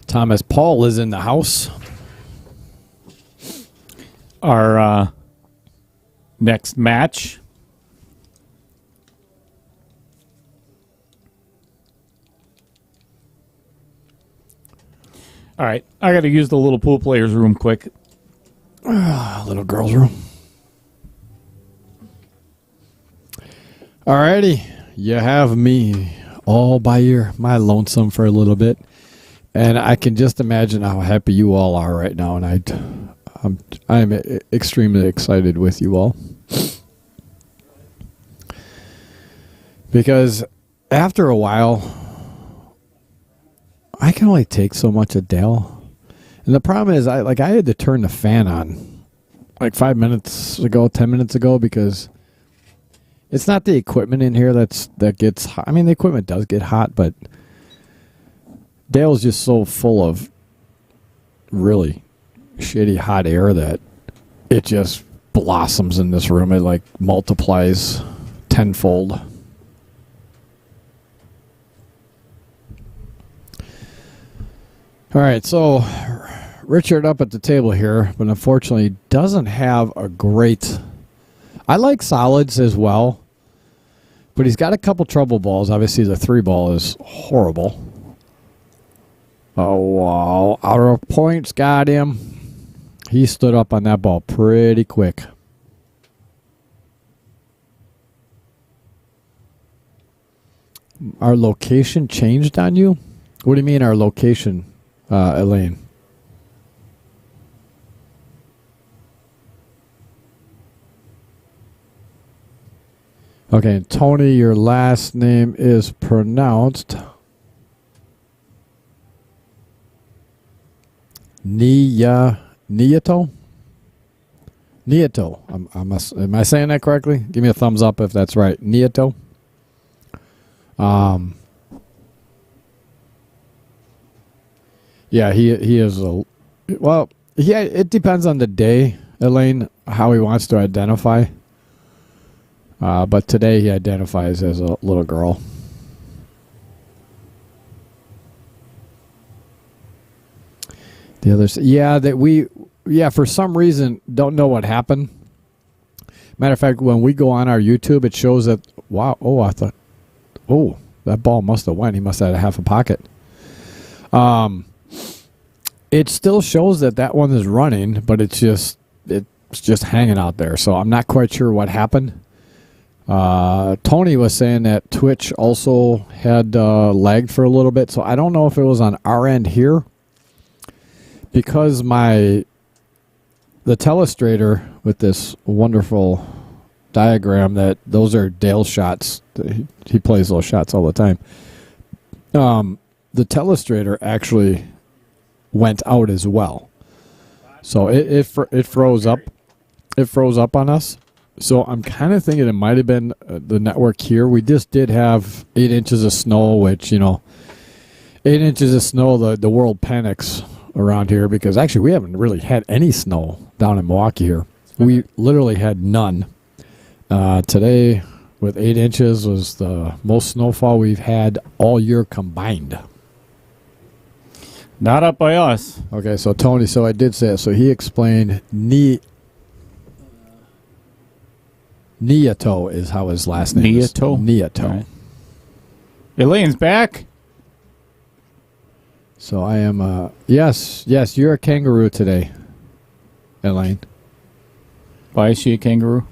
Thomas Paul is in the house.
Our next match. All right, I got to use the little pool players room quick.
Little girl's room. Alrighty, you have me all by my lonesome for a little bit. And I can just imagine how happy you all are right now, and I'm extremely excited with you all. Because after a while, I can only take so much of Dale. And the problem is, I had to turn the fan on like 5 minutes ago, 10 minutes ago, because It's not the equipment in here that gets hot. I mean, the equipment does get hot, but Dale's just so full of really shitty hot air that it just blossoms in this room. It like multiplies tenfold. All right, so Richard up at the table here, but unfortunately doesn't have a great... I like solids as well, but he's got a couple trouble balls. Obviously, the 3-ball is horrible. Oh, wow. Out of points, got him. He stood up on that ball pretty quick. Our location changed on you? What do you mean our location, Elaine? Okay, Tony, your last name is pronounced Nieto? Nieto. Am I saying that correctly? Give me a thumbs up if that's right. Nieto. Yeah, he is a... Well, yeah, it depends on the day, Elaine, how he wants to identify. But today he identifies as a little girl. The others, for some reason don't know what happened. Matter of fact, when we go on our YouTube, it shows that that ball must have went. He must have had a half a pocket. It still shows that one is running, but it's just hanging out there. So I'm not quite sure what happened. Tony was saying that Twitch also had lagged for a little bit, so I don't know if it was on our end here, because the telestrator with this wonderful diagram that those are Dale's shots. He plays those shots all the time. The telestrator actually went out as well, so it froze up. It froze up on us. So I'm kind of thinking it might have been the network here. We just did have 8 inches of snow, which, 8 inches of snow, the world panics around here, because actually we haven't really had any snow down in Milwaukee here. We literally had none. Today, with 8 inches, was the most snowfall we've had all year combined.
Not up by us.
Okay, so Tony, so I did say it. So he explained Nieto is how his last name is. Nieto. Right.
Elaine's back.
So I am, yes, you're a kangaroo today, Elaine.
Why is she a kangaroo?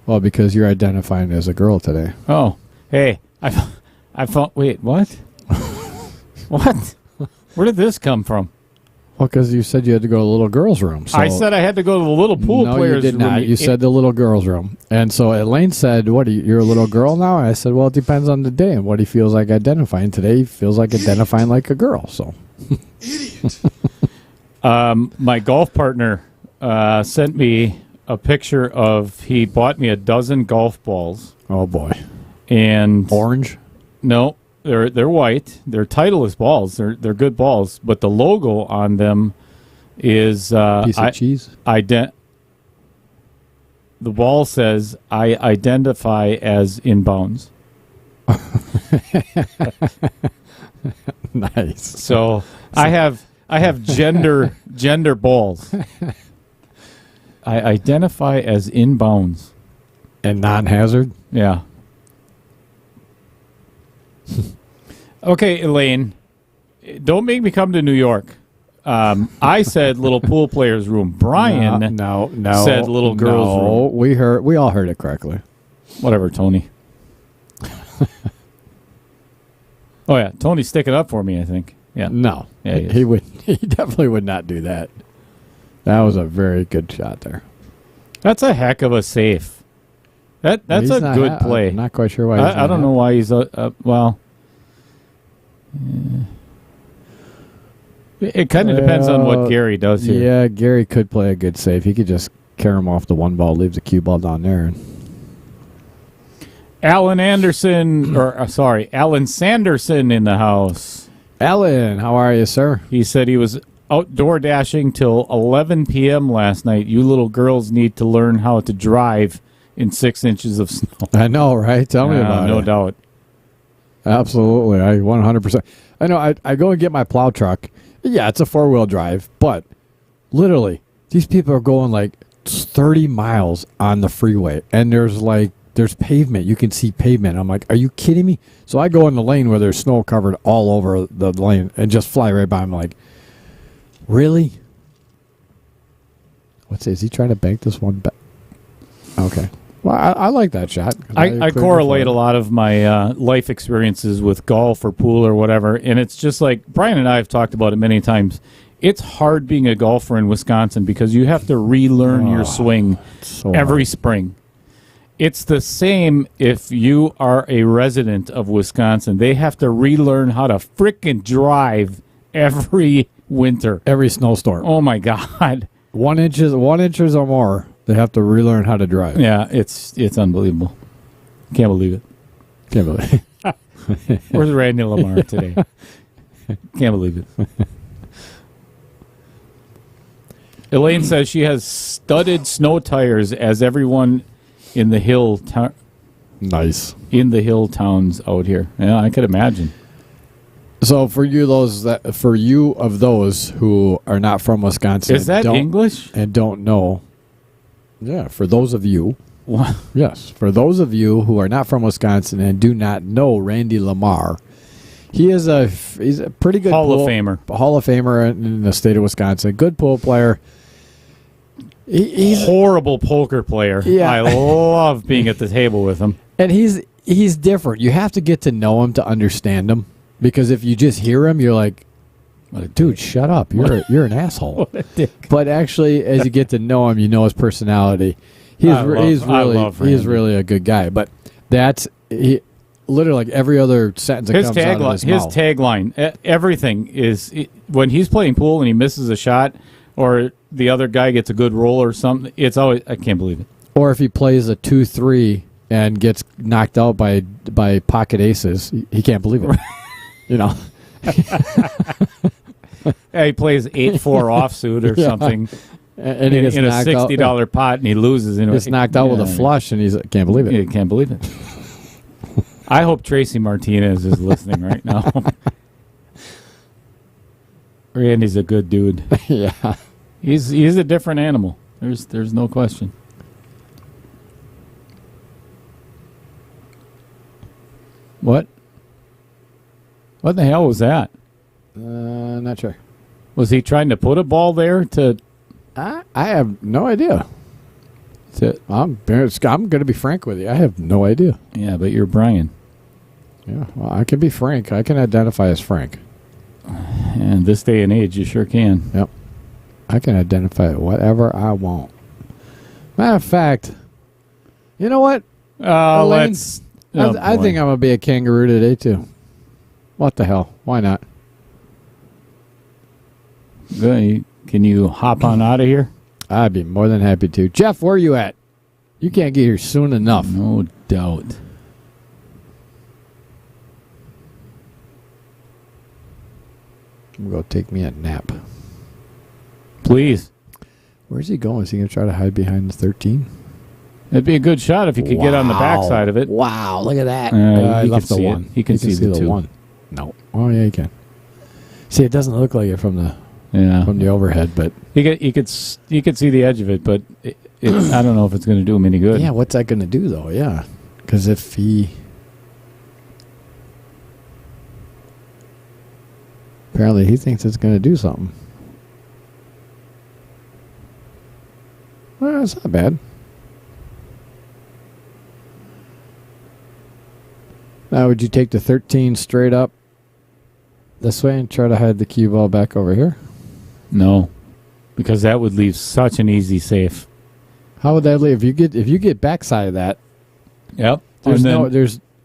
Well, because you're identifying as a girl today.
Oh, hey, I thought, wait, what? What? Where did this come from?
Well, because you said you had to go to the little girl's room. So
I said I had to go to the little pool players' room.
No, you did not. You said the little girl's room. And so Elaine said, what, you're a little girl now? And I said, well, it depends on the day and what he feels like identifying. Today he feels like identifying like a girl, so...
Idiot.
My golf partner sent me a picture of, he bought me a dozen golf balls.
Oh, boy.
And...
Orange?
No. They're white. They're Titleist balls. They're good balls, but the logo on them is
piece of cheese.
The ball says, "I identify as inbounds."
Nice.
So I have gender balls. I identify as inbounds
and non-hazard.
Yeah. Okay, Elaine, don't make me come to New York. I said little pool players' room. Brian
no,
said little girls' room.
We all heard it correctly.
Whatever, Tony. Oh yeah, Tony's sticking up for me, I think. Yeah.
No,
yeah,
he definitely would not do that. That was a very good shot there.
That's a heck of a safe. That's a good play.
I'm not quite sure why.
I don't know why he's well. It kind of depends on what Gary does here.
Yeah, Gary could play a good save. He could just carry him off the one ball, leave the cue ball down there.
Alan Sanderson in the house.
Alan, how are you, sir?
He said he was outdoor dashing till 11 p.m. last night. You little girls need to learn how to drive in 6 inches of snow.
I know, right? Tell me about it.
No doubt.
Absolutely. I 100%. I know. I go and get my plow truck. Yeah, it's a 4-wheel drive, but literally, these people are going like 30 miles on the freeway, and there's pavement. You can see pavement. I'm like, are you kidding me? So I go in the lane where there's snow covered all over the lane and just fly right by. I'm like, really? Is he trying to bank this one back? Okay. Well, I like that shot.
I correlate a lot of my life experiences with golf or pool or whatever, and it's just like Brian and I have talked about it many times. It's hard being a golfer in Wisconsin because you have to relearn your swing every spring. It's the same if you are a resident of Wisconsin. They have to relearn how to frickin' drive every winter.
Every snowstorm.
Oh, my God.
1 inches or more, they have to relearn how to drive.
Yeah, it's unbelievable. Can't believe it.
Can't believe it.
Where's Randy Lamar today? Can't believe it. Elaine says she has studded snow tires as everyone in the hill
Nice.
In the hill towns out here. Yeah, I could imagine.
So for you of those who are not from Wisconsin,
is that English?
And don't know. Yeah, for those of you.
What?
Yes, for those of you who are not from Wisconsin and do not know Randy Lamar, he's a pretty good
Hall of Famer
in the state of Wisconsin. Good pool player.
He's horrible poker player.
Yeah.
I love being at the table with him.
And he's different. You have to get to know him to understand him, because if you just hear him, you're like, dude, shut up. You're an asshole.
What a dick.
But actually, as you get to know him, you know his personality. He's really a good guy. But literally like every other sentence that comes out of his mouth.
His tagline, everything is when he's playing pool and he misses a shot, or the other guy gets a good roll or something. It's always, I can't believe it.
Or if he plays a 2-3 and gets knocked out by pocket aces, he can't believe it. You know.
Yeah, he plays 8-4 offsuit or something.
And he gets
in a
$60
out. Pot, and he loses.
He gets knocked out with a flush, and he's can't believe it.
He can't believe it. I hope Tracy Martinez is listening right now. Randy's a good dude.
Yeah,
he's a different animal. There's no question. What? What the hell was that?
Not sure.
Was he trying to put a ball there to?
I have no idea. I'm going to be frank with you. I have no idea.
Yeah, but you're Brian.
Yeah, well, I can be frank. I can identify as Frank.
And this day and age, you sure can.
Yep. I can identify whatever I want. Matter of fact, you know what?
I
think I'm going to be a kangaroo today, too. What the hell? Why not?
Good. Can you hop on out of here?
I'd be more than happy to. Jeff, where are you at? You can't get here soon enough.
No doubt.
I'm going to go take me a nap.
Please.
Where's he going? Is he going to try to hide behind the 13?
It'd be a good shot if you could get on the backside of it.
Wow, look at that.
I
left the one.
He can see the two.
One. No. Oh, yeah, he can. See, it doesn't look like it from the overhead, but
you could see the edge of it, but I don't know if it's going to do him any good.
Yeah, what's that going to do, though? Yeah, because if he... Apparently, he thinks it's going to do something. Well, it's not bad. Now, would you take the 13 straight up this way and try to hide the cue ball back over here?
No, because that would leave such an easy safe.
How would that leave? If you get backside of that,
yep.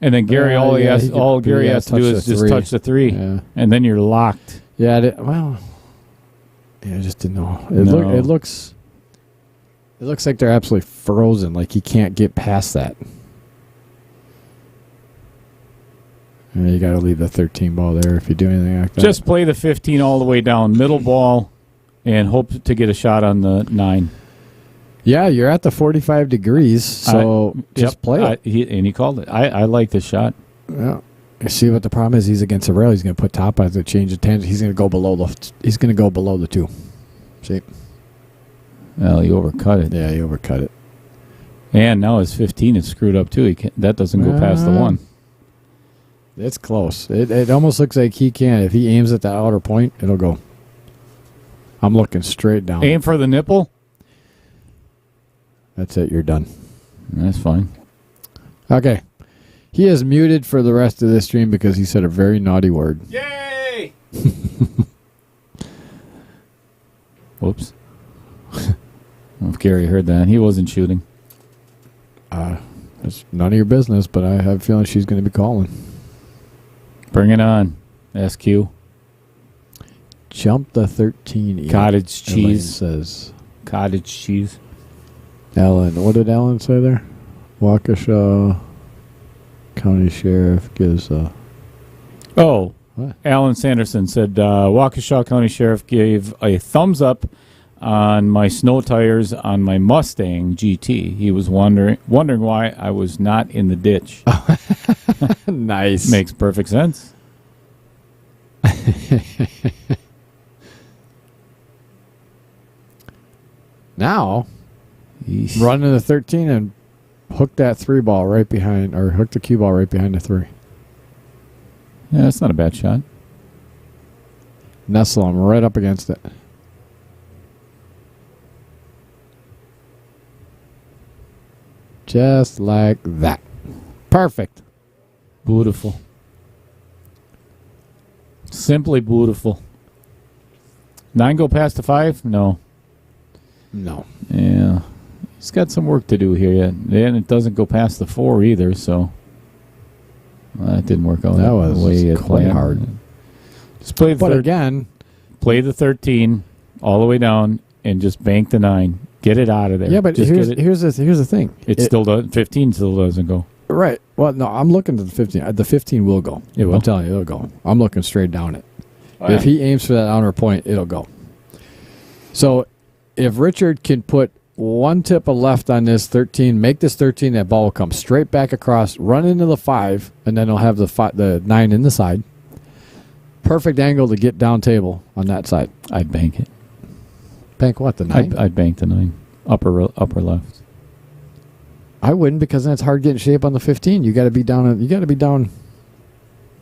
And
then Gary, all Gary has to do is just touch the 3, and then you're locked.
Yeah. I just didn't know. It looks like they're absolutely frozen. Like he can't get past that. And you got to leave the 13 ball there if you do anything like that.
Just play the 15 all the way down, middle ball, and hope to get a shot on the 9.
Yeah, you're at the 45 degrees, so just play it.
He called it. I like the shot.
Yeah. You see what the problem is? He's against the rail. He's going to put top on it to change the tangent. He's going to go below the. He's going to go below the 2. See?
Well, he overcut it.
Yeah, he overcut it.
And now his 15 is screwed up too. That doesn't go past the 1.
It's close. It almost looks like he can. If he aims at that outer point, it'll go. I'm looking straight down.
Aim for the nipple.
That's it. You're done.
That's fine.
Okay. He is muted for the rest of this stream because he said a very naughty word.
Yay! Whoops. If Gary heard that, he wasn't shooting.
It's none of your business, but I have a feeling she's going to be calling.
Bring it on, SQ.
Jump the 13.
Cottage
Elaine
cheese.
Says
Cottage cheese.
Ellen. What did Ellen say there? Waukesha County Sheriff gives
Oh,
what?
Alan Sanderson said Waukesha County Sheriff gave a thumbs up on my snow tires on my Mustang GT. He was wondering why I was not in the ditch.
Nice.
Makes perfect sense.
Now,
Yeesh.
run to the 13 and hook that 3 ball right behind, or hook the cue ball right behind the 3.
Yeah, that's not a bad shot.
Nestle him right up against it. Just like that. Perfect.
Beautiful. Simply beautiful. 9 go past the 5? No.
No.
Yeah. He's got some work to do here yet. And it doesn't go past the 4 either, so that didn't work out.
That was
the way he had
quite
planned.
hard.
Just play the
But again,
play the 13 all the way down and just bank the 9. Get it out of there.
yeah, but
just
here's the thing.
it still does. 15 still doesn't go.
Right. Well, no, I'm looking at the 15. The 15 will go.
It will?
I'm telling you, it'll go. I'm looking straight down it.
Oh,
If he aims for that outer point, it'll go. So if Richard can put 1 tip of left on this 13, make this 13, that ball will come straight back across, run into the 5, and then he'll have the 9 in the side. Perfect angle to get down table on that side.
I'd bank it.
Bank what, the 9?
I'd bank the 9. Upper left.
I wouldn't, because then it's hard getting shape on the 15. You got to be down. You got to be down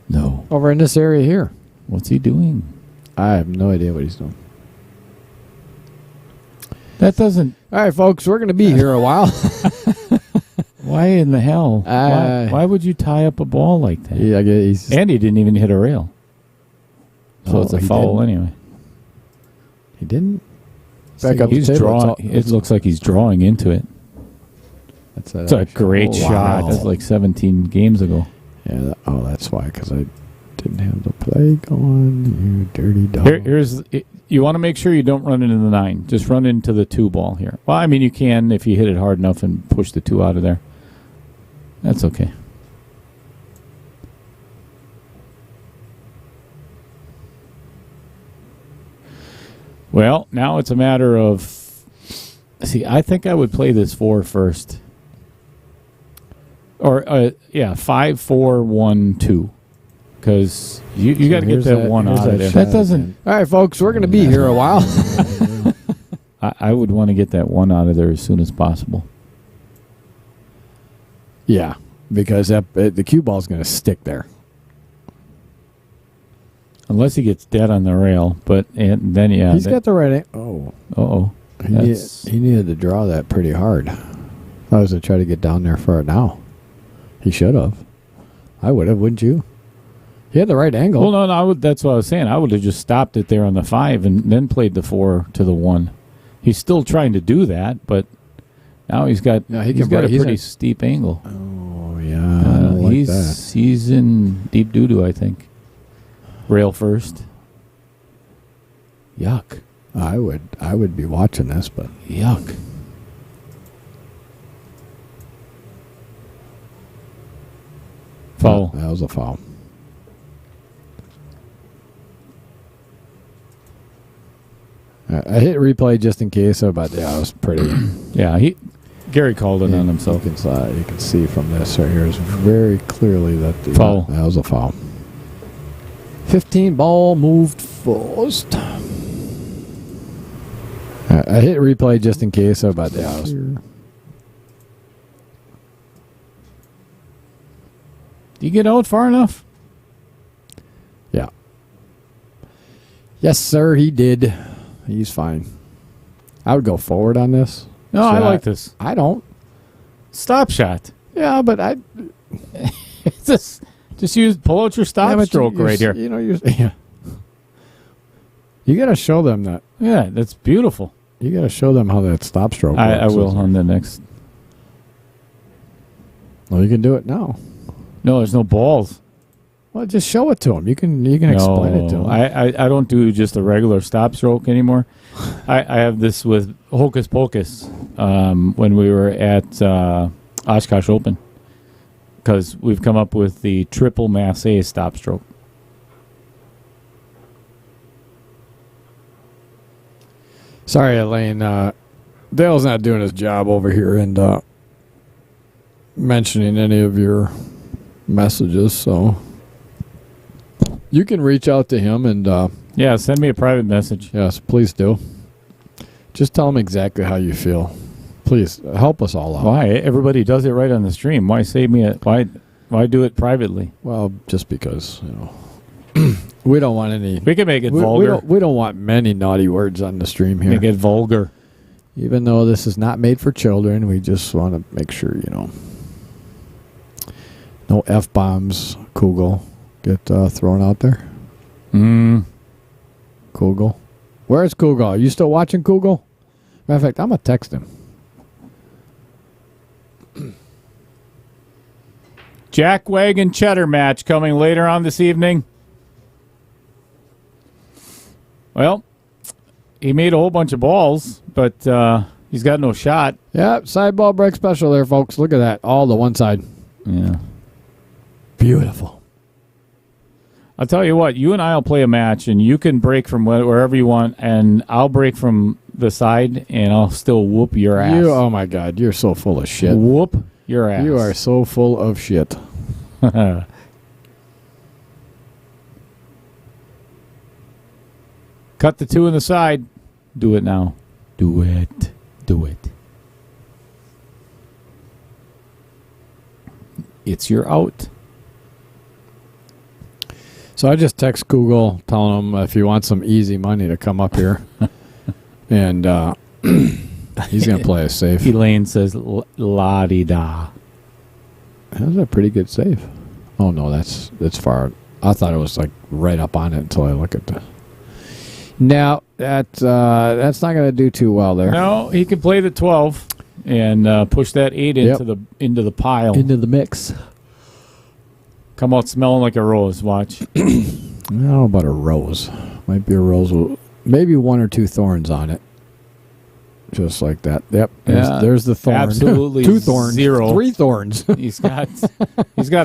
No.
over in this area here.
What's he doing?
I have no idea what he's doing.
That doesn't.
All right, folks, we're going to be here a while.
Why in the hell? Why would you tie up a ball like that?
Yeah, I guess
And he didn't even hit a rail. So
Oh,
it's a
he
foul
didn't?
anyway.
he didn't. Back up
He's
the table.
drawing. It looks like he's drawing into it.
That's
It's a great shot.
Wow.
That's like 17 games ago.
Yeah. That's why. Because I didn't have the play going. You dirty dog.
Here's you want to make sure you don't run into the 9. Just run into the 2 ball here. Well, I mean, you can if you hit it hard enough and push the 2 out of there. That's okay. Well, now it's a matter of. See, I think I would play this 4 first. Or 5, 4, 1, 2. Because you got to get
here's
that
that-
1
here's
out
that
of there.
shot
That doesn't.
All right, folks, we're going to be here a while.
I would want to get that 1 out of there as soon as possible.
Yeah, because the cue ball is going to stick there.
Unless he gets dead on the rail, and then
He's got the right. Oh,
Uh-oh.
he needed to draw that pretty hard. I was going to try to get down there for it now. He should have. I would have, wouldn't you? He had the right angle.
Well, no, that's what I was saying. I would have just stopped it there on the 5 and then played the 4 to the 1. He's still trying to do that, but now he's got a pretty steep angle.
Oh yeah, I don't like that.
He's in deep doo-doo, I think. Rail first. Yuck.
I would be watching this, but
Yuck. Foul.
That was a foul. I hit replay just in case, but yeah, it was pretty.
Yeah, Gary called it on himself.
You can see from this right here is very clearly that the
foul.
That was a foul. 15 ball moved first. I hit replay just in case, but yeah, it was.
Do you get out far enough?
Yeah. Yes, sir, he did. He's fine. I would go forward on this.
No, I like this.
I don't.
Stop shot.
Yeah, but I
just pull out your stop stroke right here.
You know, yeah. You got to show them that.
Yeah, that's beautiful.
You got to show them how that stop stroke works.
I will on the next.
Well, you can do it now.
No, there's no balls.
Well, just show it to them. You can explain it to them.
I don't do just a regular stop stroke anymore. I have this with Hocus Pocus when we were at Oshkosh Open, because we've come up with the triple mass A stop stroke.
Sorry, Elaine. Dale's not doing his job over here and mentioning any of your messages, so you can reach out to him and
yeah, send me a private message.
Yes, please do. Just tell him exactly how you feel. Please help us all out.
Why? Everybody does it right on the stream. Why save me it? Why do it privately?
Well, just because, you know. We don't want any.
We can make it vulgar.
We don't want many naughty words on the stream here.
Make it vulgar.
Even though this is not made for children, we just want to make sure, you know, no F-bombs, Kugel, get thrown out there. Kugel. Where's Kugel? Are you still watching Kugel? Matter of fact, I'm going to text him.
Jack Wagon Cheddar match coming later on this evening. Well, he made a whole bunch of balls, but he's got no shot.
Yeah, side ball break special there, folks. Look at that. All the one side.
Yeah.
Beautiful.
I'll tell you what, you and I will play a match, and you can break from wherever you want, and I'll break from the side, and I'll still whoop your ass.
Oh, my God. You're so full of shit.
Whoop your ass.
You are so full of shit.
Cut the two in the side. Do it now. Do it. Do it. It's your out.
So I just text Google telling him if he wants some easy money to come up here. And he's going to play a safe.
Elaine says, la-di-da.
That was a pretty good save. Oh, no, that's far. I thought it was like right up on it until I look at the... Now, that's not going to do too well there.
No, he can play the 12 and push that 8 into the pile.
Into the mix.
Come out smelling like a rose. Watch.
I don't know about a rose. Might be a rose with maybe one or two thorns on it. Just like that. Yep. There's the thorn.
Absolutely.
2 thorns.
0.
3 thorns.
He's got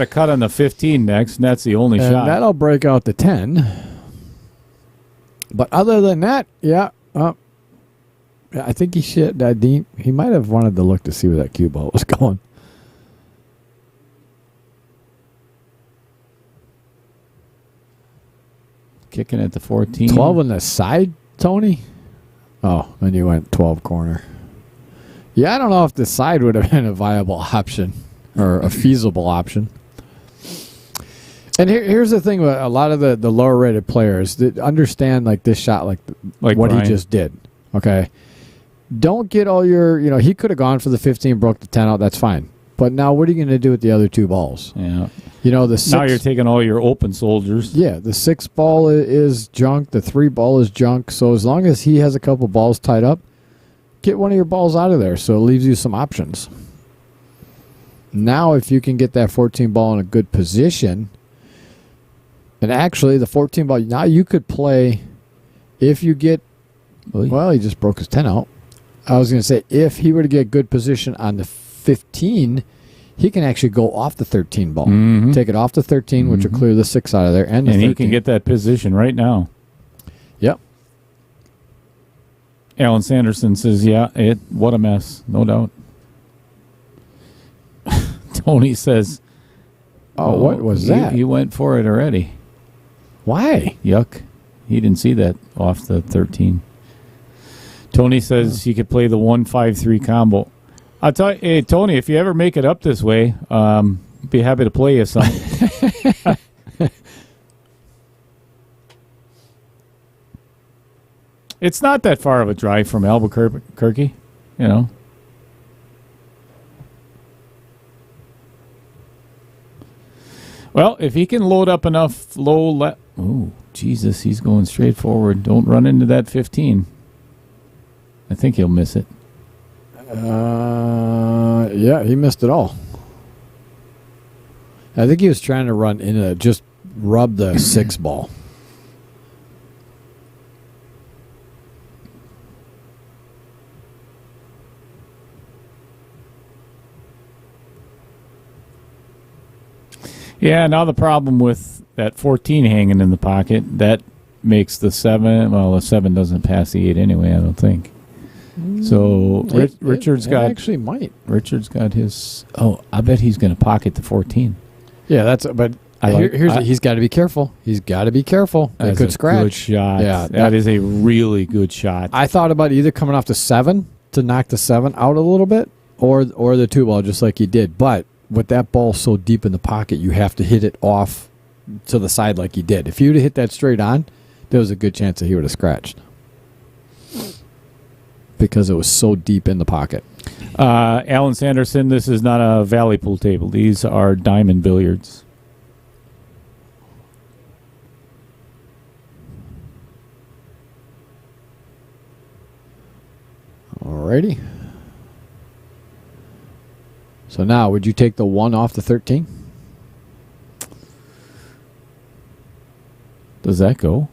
a cut on the 15 next, and that's the only shot.
That'll break out the 10. But other than that, yeah, I think he should. He might have wanted to look to see where that cue ball was going.
Kicking at the 14.
12 on the side, Tony? Oh, then you went 12 corner. Yeah, I don't know if the side would have been a viable option or a feasible option. And here's the thing with a lot of the lower rated players that understand like this shot, like what
Brian.
he just did. Okay. Don't get all your, he could have gone for the 15, broke the 10 out. That's fine. But now what are you going to do with the other 2 balls?
Yeah.
The 6,
now you're taking all your open soldiers.
Yeah. The 6 ball is junk. The 3 ball is junk. So as long as he has a couple balls tied up, get one of your balls out of there. So it leaves you some options. Now, if you can get that 14 ball in a good position, and actually, the 14 ball, now you could play, if you get, well, he just broke his 10 out. I was going to say, if he were to get good position on the 15, he can actually go off the 13 ball.
Mm-hmm.
Take it off the 13, which will clear the 6 out of there. And
he can get that position right now.
Yep.
Alan Sanderson says, yeah, what a mess, no doubt. Tony says,
Oh, what was that?
He went for it already.
Why?
Yuck. He didn't see that off the 13. Tony says he could play the 1-5-3 combo. I'll tell you, hey, Tony, if you ever make it up this way, be happy to play you some. It's not that far of a drive from Albuquerque, you know. Well, if he can load up enough low oh, Jesus, he's going straight forward. Don't run into that 15. I think he'll miss it.
Yeah, he missed it all. I think he was trying to run into just rub the 6 ball.
Yeah, now the problem with that 14 hanging in the pocket, that makes the 7, well, the 7 doesn't pass the 8 anyway, I don't think. So Richard's got...
actually might.
Richard's got his... Oh, I bet he's going to pocket the 14.
Yeah, but he's got to be careful. He's got to be careful. It could scratch.
Good shot.
Yeah,
that is a really good shot.
I thought about either coming off the 7 to knock the 7 out a little bit, or the 2 ball just like he did. But with that ball so deep in the pocket, you have to hit it off to the side like he did. If you'd have hit that straight on, there was a good chance that he would have scratched because it was so deep in the pocket.
Alan Sanderson, this is not a valley pool table. These are diamond billiards.
Alrighty. So now, would you take the 1 off the 13?
Does that go?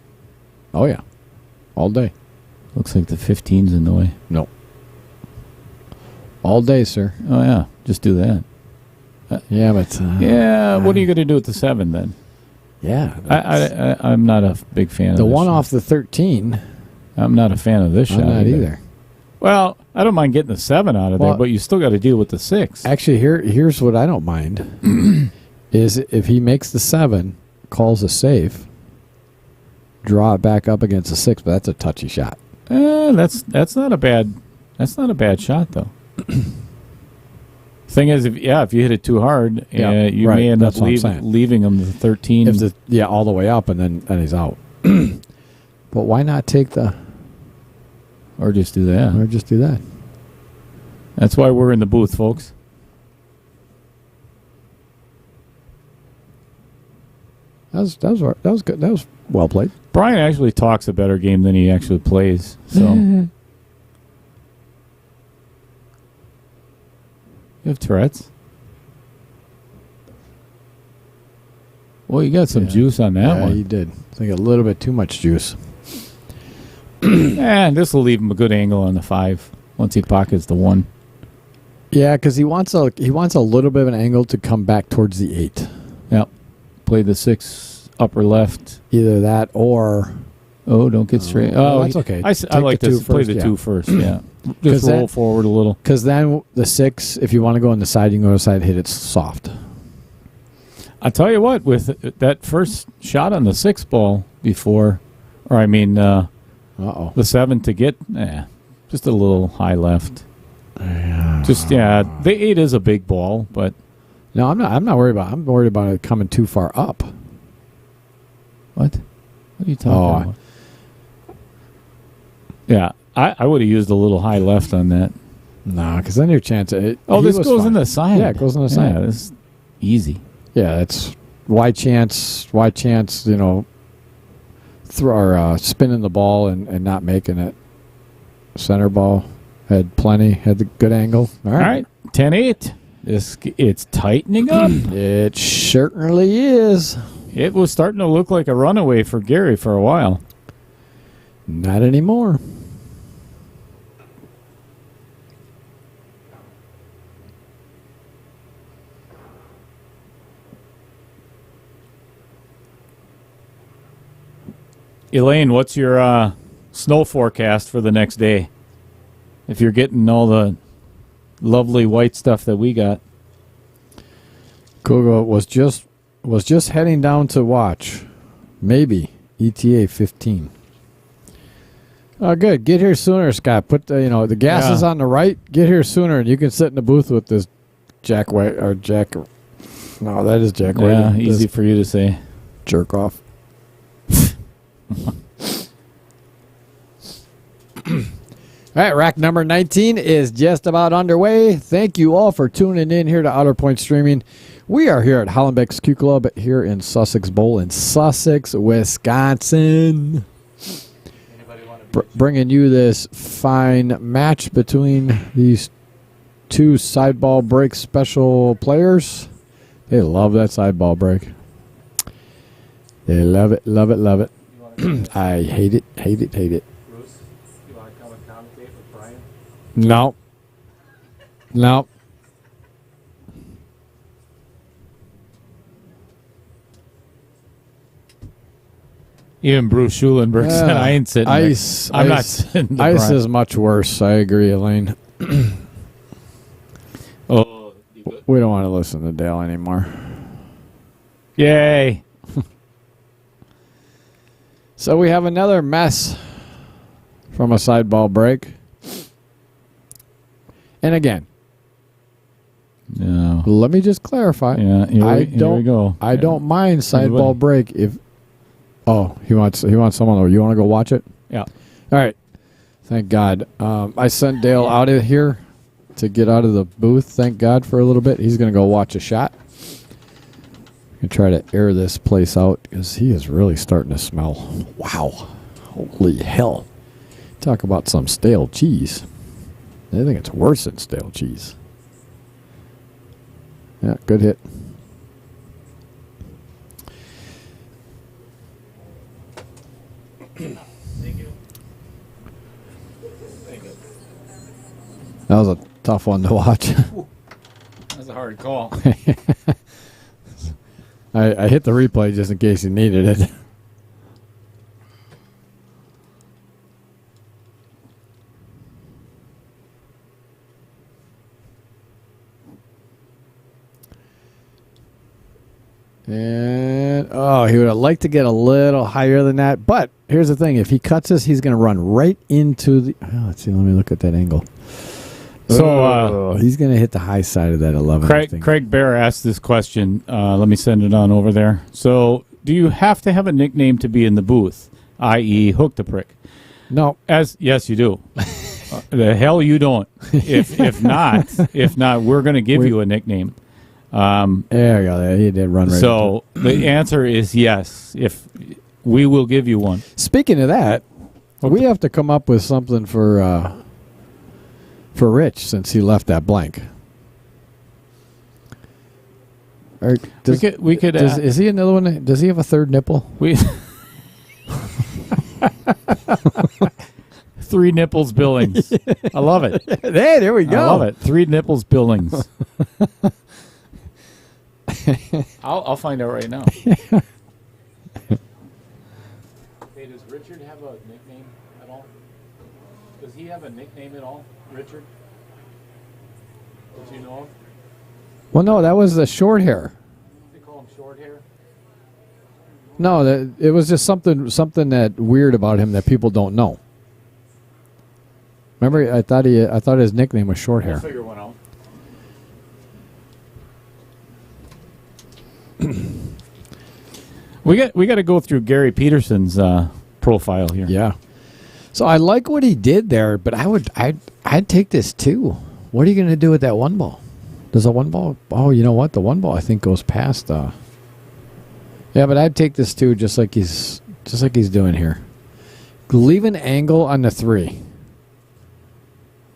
Oh, yeah. All day.
Looks like the 15's in the way.
No. All day, sir.
Oh, yeah. Just do that.
Yeah, but...
what are you going to do with the 7 then?
Yeah.
I'm not a big fan of
the
this
1
shot.
off the 13.
I'm not a fan of this shot.
I'm not either.
Well, I don't mind getting the 7 out of there, but you still got to deal with the 6.
Actually, here's what I don't mind. Is if he makes the 7, calls a safe, draw it back up against the 6, but that's a touchy shot.
That's not a bad shot though. Thing is, if you hit it too hard, you may end up leaving him the 13.
All the way up, and then he's out. But why not take the...
Or just do that.
Or just do that.
That's why we're in the booth, folks.
That was good. That was well played.
Brian actually talks a better game than he actually plays. So you have Tourette's. Well, you got some juice on that one.
Yeah, you did. I think a little bit too much juice.
And this will leave him a good angle on the 5 once he pockets the 1.
Yeah, because he wants a little bit of an angle to come back towards the 8.
Yep. Play the 6 upper left.
Either that or...
Oh, don't get straight.
That's okay.
I like to play the 2 first. Yeah. Just roll forward a little.
Because then the 6, if you want to go on the side, you can go on the side, hit it soft.
I'll tell you what, with that first shot on the 6 ball before, the 7 to get, just a little high left. The 8 is a big ball, but...
No, I'm not worried about it. I'm worried about it coming too far up.
What? What are you talking about? Yeah, I would have used a little high left on that.
No, because then your chance...
this goes in the side.
Yeah, it goes in the side.
Yeah, it's easy.
Yeah, that's... Why chance, spinning the ball and not making it. Center ball had the good angle. All right.
10-8. It's tightening up.
It certainly is.
It was starting to look like a runaway for Gary for a while.
Not anymore.
Elaine, what's your snow forecast for the next day? if you're getting all the lovely white stuff that we got.
Kogo was just heading down to watch. Maybe ETA 15. Oh, good. Get here sooner, Scott. Put the gas is on the right. Get here sooner, and you can sit in the booth with this Jack White or Jack. No, that is Jack White.
Yeah, easy for you to say.
Jerk off. All right, rack number 19 is just about underway. Thank you all for tuning in here to Outer Point Streaming. We are here at Hollenbeck's Q Club here in Sussex Bowl in Sussex, Wisconsin. Bringing you this fine match between these two sideball break special players. They love that sideball break. They love it, love it, love it. I hate it, hate it, hate it.
Bruce, you want to come and commentate with Brian?
No. No.
Even Bruce Schulenberg said, I ain't sitting
ice,
there. I'm not
ice,
sitting there.
Ice is much worse. I agree, Elaine.
Oh,
we don't want to listen to Dale anymore.
Yay.
So we have another mess from a sideball break. And again,
no.
Let me just clarify.
Yeah, here we go.
I don't mind sideball break if. Oh, he wants someone over. You want to go watch it?
Yeah.
All right. Thank God. I sent Dale out of here to get out of the booth. Thank God for a little bit. He's going to go watch a shot. And try to air this place out because he is really starting to smell. Wow. Holy hell. Talk about some stale cheese. I think it's worse than stale cheese. Yeah, good hit.
Thank you.
That was a tough one to watch.
That's a hard call.
I hit the replay just in case you needed it. And, he would have liked to get a little higher than that. But here's the thing. If he cuts this, he's going to run right into the... let's see. Let me look at that angle. So he's going to hit the high side of that 11.
Craig Bear asked this question. Let me send it on over there. So do you have to have a nickname to be in the booth, i.e. Hook the Prick?
No.
Yes, you do. The hell you don't. If not, we're going to give you a nickname.
There you go. He did run right.
So the answer is yes. If we will give you one.
Speaking of that, we have to come up with something for Rich since he left that blank. Or
we could.
Is he another one? Does he have a third nipple?
Three nipples Billings. I love it.
Hey, there we go.
I love it. Three nipples Billings. I'll find out right now. Hey, does Richard have a nickname at all? Does he have a nickname at all, Richard? Did you know him?
Well, no, that was the short hair.
They call him short hair.
No, it was just something that weird about him that people don't know. Remember, I thought his nickname was short hair.
I'll figure one out. We got to go through Gary Peterson's profile here.
Yeah. So I like what he did there, but I'd take this too. What are you going to do with that one ball? Does a one ball? Oh, you know what? The one ball I think goes past. Yeah, but I'd take this too, just like he's doing here. Leave an angle on the 3.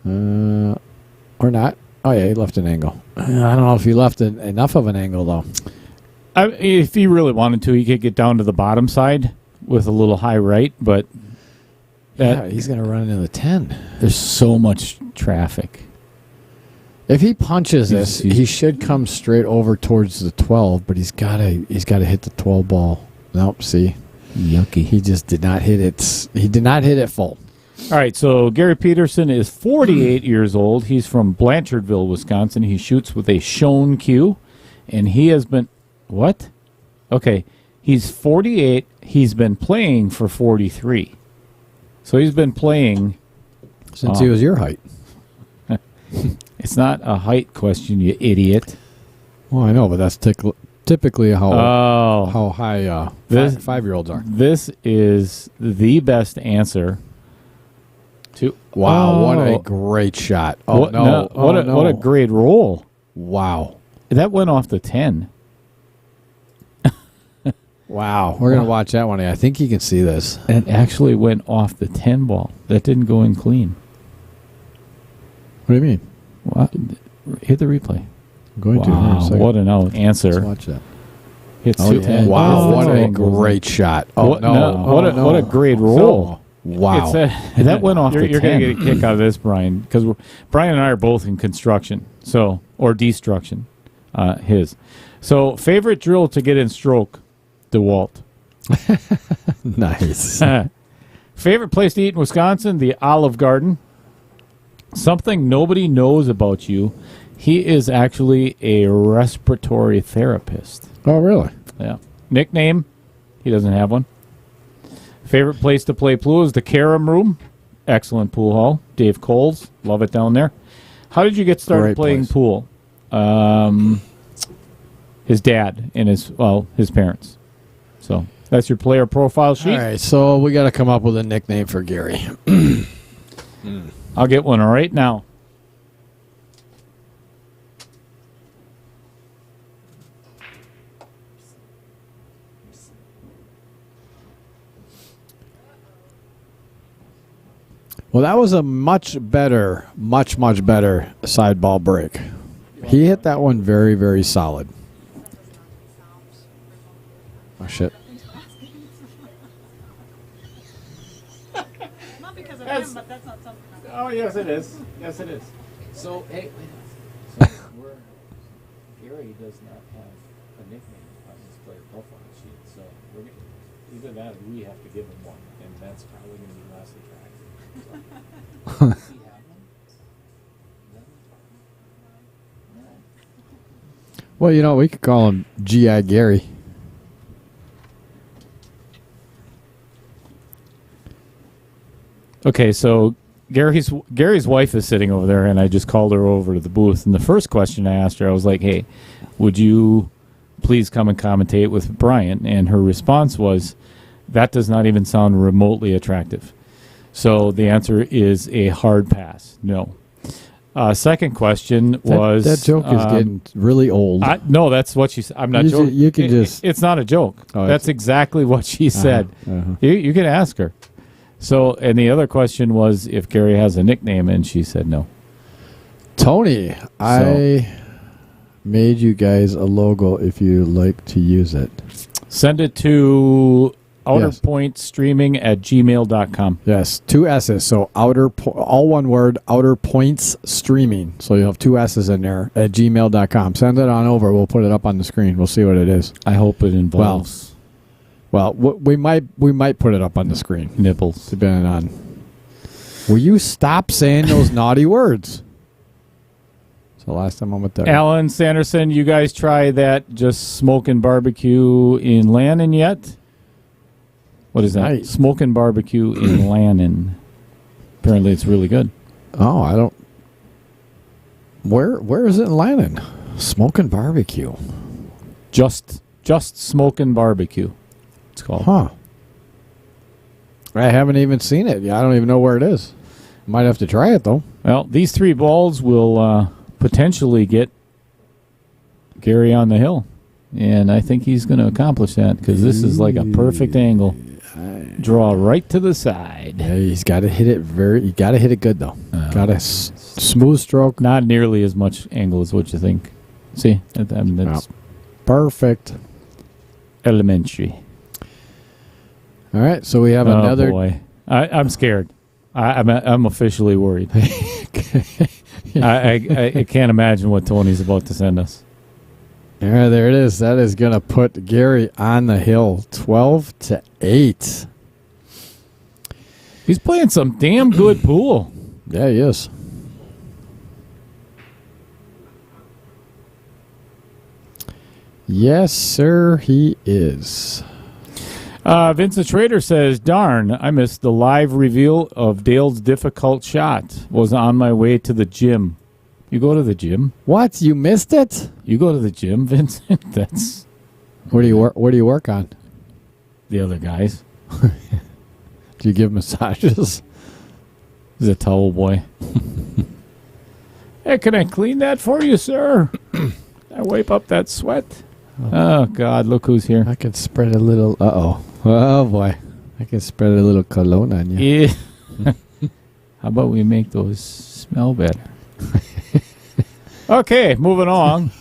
Or not. Oh yeah, he left an angle. I don't know if he left enough of an angle though.
If he really wanted to, he could get down to the bottom side with a little high right, but
he's going to run into the 10.
There's so much traffic.
If he punches this, he should come straight over towards the 12, but he's got to hit the 12 ball. Nope, see.
Yucky.
He just did not hit it. He did not hit it full.
All right, so Gary Peterson is 48 years old. He's from Blanchardville, Wisconsin. He shoots with a shown cue, and he has been what? Okay, he's 48. He's been playing for 43. So he's been playing
Since he was your height.
It's not a height question, you idiot.
Well, I know, but that's typically how high
This-
5-year-olds are.
This is the best answer to.
Wow, what a
Oh.
great shot. Oh,
What,
no. Oh,
what a
no.
what a great roll.
Wow.
That went off the 10.
Wow. We're going to watch that one. I think you can see this.
It actually went off the 10 ball. That didn't go in clean.
What do you mean?
What? Hit the replay.
I'm going to. Here in a
Wow,
second.
what an out answer.
Let's watch that.
Hits
Oh,
two
yeah.
10.
Wow,
Oh,
what a
that goes in.
great shot. Oh,
What-
no.
no, what a-
no.
what a great roll.
Wow.
That went off the You're
10.
going to get a kick out of this, Brian, because Brian and I are both in construction, or destruction, his. So, favorite drill to get in stroke, DeWalt.
Nice.
Favorite place to eat in Wisconsin, the Olive Garden. Something nobody knows about you. He is actually a respiratory therapist.
Oh, really?
Yeah. Nickname, he doesn't have one. Favorite place to play pool is the Karam Room. Excellent pool hall. Dave Coles, love it down there. How did you get started
Great
playing
place.
pool? His dad and his parents. So that's your player profile sheet.
All right, so we got to come up with a nickname for Gary.
I'll get one right now.
Well, that was a much better side ball break. He hit that one very, very solid. Oh, shit.
Not because of him, but that's not something.
Oh, yes, it is. Yes, it is. So, hey, Gary does not have a nickname on his player profile sheet, so either that or we have to give him one, and that's probably going to be less attractive. So.
Well, you know, we could call him G.I. Gary.
Okay, so Gary's wife is sitting over there, and I just called her over to the booth. And the first question I asked her, I was like, "Hey, would you please come and commentate with Brian?" And her response was, "That does not even sound remotely attractive." So the answer is a hard pass. No. Second question was
That joke is getting really old.
no, that's what she said. I'm not
You
joking.
ju- you can just-
It's not a joke.
Oh,
That's exactly what she said.
uh-huh.
You can ask her. So, and the other question was if Gary has a nickname, and she said no.
Tony, I made you guys a logo if you like to use it.
Send it to
Yes.
outerpointstreaming@gmail.com.
Yes, 2 S's. So all one word, Outer Points Streaming. So you have 2 S's in there at gmail.com. Send it on over. We'll put it up on the screen. We'll see what it is.
I hope it involves
Well, we might put it up on the screen,
nipples.
depending on. Will you stop saying those naughty words? It's the last time I'm with that.
Alan Sanderson, you guys try that just smoking barbecue in Lannon yet? What is that?
Nice.
Smoking barbecue in Lannon. Apparently it's really good.
Oh, I don't. Where is it in Lannon? Smoking barbecue.
Just smoking barbecue. It's called.
Huh. I haven't even seen it. Yeah, I don't even know where it is. Might have to try it though.
Well, these 3 balls will potentially get Gary on the hill. And I think he's going to accomplish that because this is like a perfect angle. Draw right to the side.
Yeah, he's got to hit it you got to hit it good though. Got a smooth stroke.
Not nearly as much angle as what you think. See? I mean, that's
Perfect.
elementary.
All right, so we have
Oh,
another.
boy. I'm scared. I'm officially worried. I can't imagine what Tony's about to send us.
Yeah, there it is. That is going to put Gary on the hill, 12-8.
He's playing some damn good pool.
Yeah, he is. Yes, sir, he is.
Vincent Schrader says, darn, I missed the live reveal of Dale's difficult shot. Was on my way to the gym. You go to the gym?
What? You missed it?
You go to the gym, Vincent? That's
What do you work on?
the other guys.
Do you give massages?
He's a towel boy. Hey, can I clean that for you, sir? I wipe up that sweat. Oh, God, look who's here.
I can spread a little. Oh boy, I can spread a little cologne on you.
Yeah. How about we make those smell better? Okay, moving along.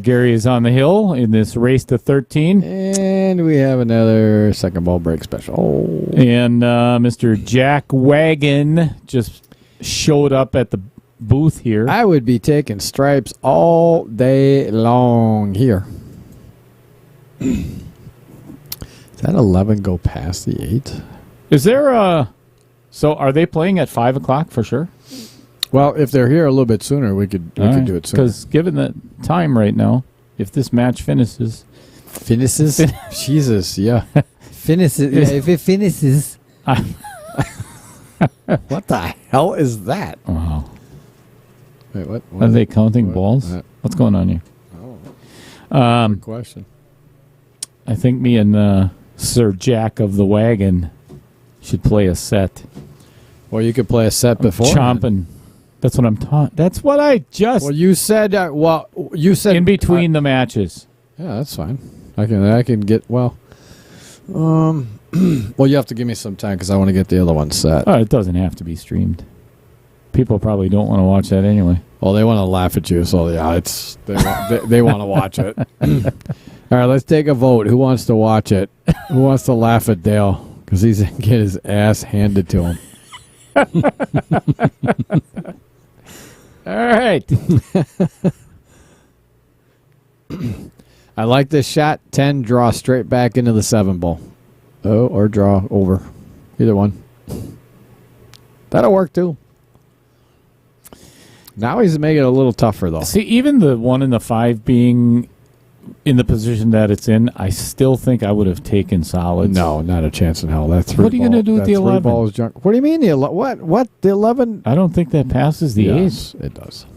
Gary is on the hill in this race to 13.
And we have another second ball break special.
And Mr. Jack Wagon just showed up at the booth here.
I would be taking stripes all day long here. Does that 11 go past the 8?
Is there a... So are they playing at 5 o'clock for sure?
Well, if they're here a little bit sooner, we could do it sooner.
Because given the time right now, if this match finishes...
Finishes? Jesus, yeah. Finishes. Yeah, if it finishes. What the hell is that?
Wow.
Wait, what?
Are they counting balls? What's going on here?
Good question.
I think me and Sir Jack of the Wagon should play a set.
Well, you could play a set before.
Chomping. That's what I'm talking. That's what I just.
Well, you said. You said
in between the matches.
Yeah, that's fine. I can get well. Well, you have to give me some time because I want to get the other one set.
Oh, it doesn't have to be streamed. People probably don't want to watch that anyway.
Well, they want to laugh at you, so yeah, they want to watch it. All right, let's take a vote. Who wants to watch it? Who wants to laugh at Dale because he's gonna get his ass handed to him?
All right.
I like this shot. 10, draw straight back into the 7 ball. Oh, or draw over. Either one. That'll work too. Now he's making it a little tougher though.
See, even the 1 and the 5 being in the position that it's in, I still think I would have taken solids.
No, not a chance in hell. That's 3
What are you going to do with the 11?
Balls junk. What do you mean the what? The 11?
I don't think that passes the 8.
Yes, it does.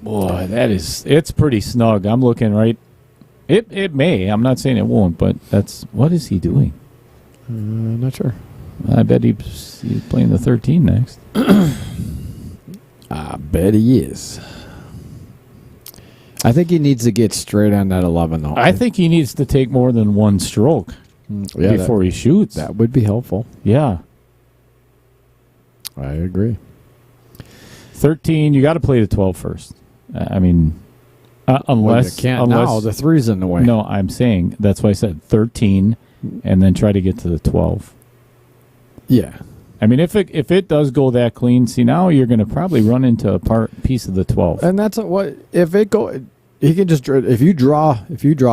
Boy, it's pretty snug. I'm looking right. It may. I'm not saying it won't, but what is he doing?
Not sure.
I bet he's playing the 13 next.
I bet he is. I think he needs to get straight on that 11 though.
I think he needs to take more than one stroke before he shoots.
That would be helpful.
Yeah.
I agree.
13, you got to play the 12 first. I mean, unless
you can't now. The 3's in the way.
No, I'm saying that's why I said 13, and then try to get to the 12.
Yeah.
I mean, if it does go that clean, see now you're going to probably run into a piece of the 12.
And that's what if it go. He can just if you draw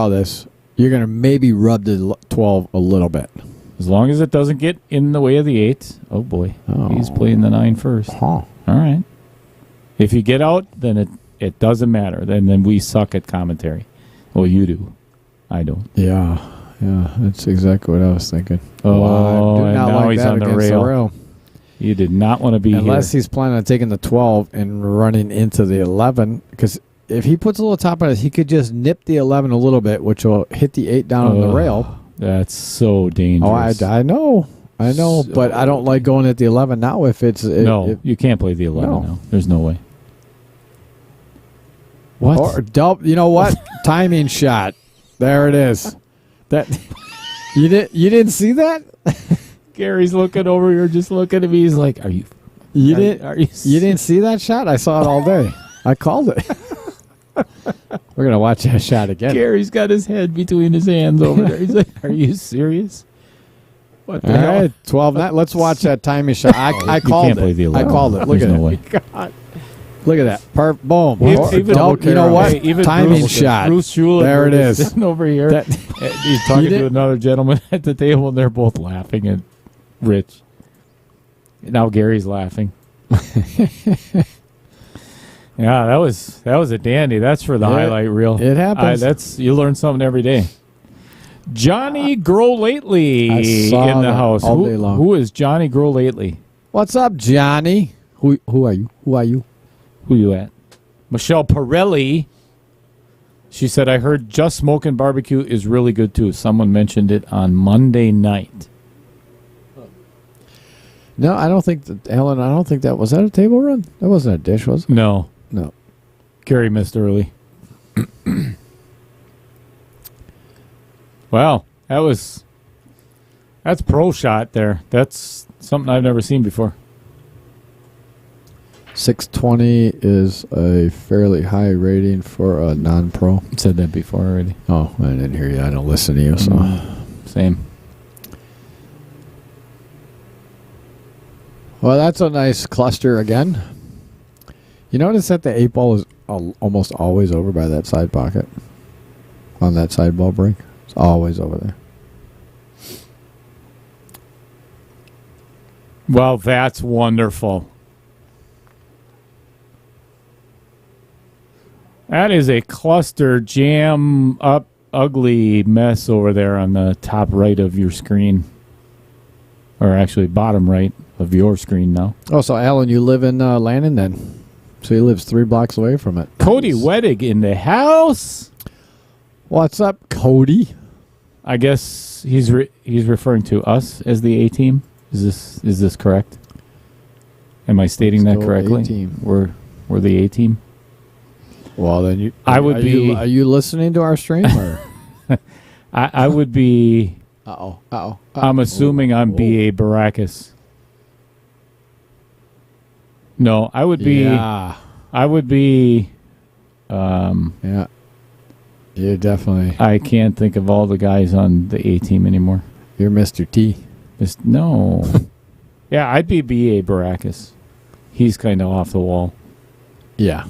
this, you're going to maybe rub the 12 a little bit.
As long as it doesn't get in the way of the 8. Oh boy, he's playing the 9 first.
Huh.
All right. If you get out, then it doesn't matter. Then we suck at commentary. Well, you do. I don't.
Yeah, that's exactly what I was thinking.
Oh,
wow, I do
and
not
now
like
he's
that
on the
against
rail. You did not want to be
unless
here.
he's planning on taking the 12 and running into the 11. Because if he puts a little top on it, he could just nip the 11 a little bit, which will hit the 8 down on the rail.
That's so dangerous.
Oh, I know,
So
but I don't like going at the 11 now. If it's
you can't play the 11 now. There's no way. What?
Or you know what? Timing shot. There it is. That you didn't see that?
Gary's looking over here, just looking at me. He's like, "Are you?
You didn't see that shot? I saw it all day. I called it. We're gonna watch that shot again.
Gary's got his head between his hands over there. He's like, "Are you serious?" What the hell?
Right, 12. Let's watch that timing shot. I called
can't play the
it.
11.
I called it. Look
There's
at
no
it.
way.
God. Look at that. Boom.
Even
You know what?
Hey, even
timing
Bruce,
shot.
Bruce Schuler
there it is.
Sitting over here. He's talking to another gentleman at the table, and they're both laughing. And Rich. Now Gary's laughing. Yeah, that was a dandy. That's for the highlight reel.
It happens.
You learn something every day. Johnny Grow Lately in the house.
all day long.
Who is Johnny Grow Lately?
What's up, Johnny? Who are you? Who are you?
Who you at? Michelle Pirelli. She said, I heard Just Smoking Barbecue is really good too. Someone mentioned it on Monday night.
No, I don't think that, Ellen. I don't think that was that a table run. That wasn't a dish, was it?
No.
No.
Gary missed early. Wow, that's pro shot there. That's something I've never seen before.
620 is a fairly high rating for a non-pro.
Said that before already.
Oh, I didn't hear you. I don't listen to you, so.
Same.
Well, that's a nice cluster again. You notice that the 8-ball is almost always over by that side pocket. On that side ball break. It's always over there.
Well, that's wonderful. That is a cluster jam up ugly mess over there on the top right of your screen. Or actually bottom right of your screen now.
Oh, so Alan, you live in Lannon then? So he lives 3 blocks away from it.
Cody Weddig in the house.
What's up, Cody?
I guess he's referring to us as the A team. Is this correct? Am I stating that correctly?
A-team.
We're the A team.
Well, then
I would be.
Are you listening to our stream? Or?
I would be.
Uh-oh.
I'm assuming I'm B.A. Baracus. No, I would be.
Yeah.
I would be.
Yeah. You're definitely.
I can't think of all the guys on the A team anymore.
You're Mr. T.
No. Yeah, I'd be B.A. Baracus. He's kind of off the wall.
Yeah.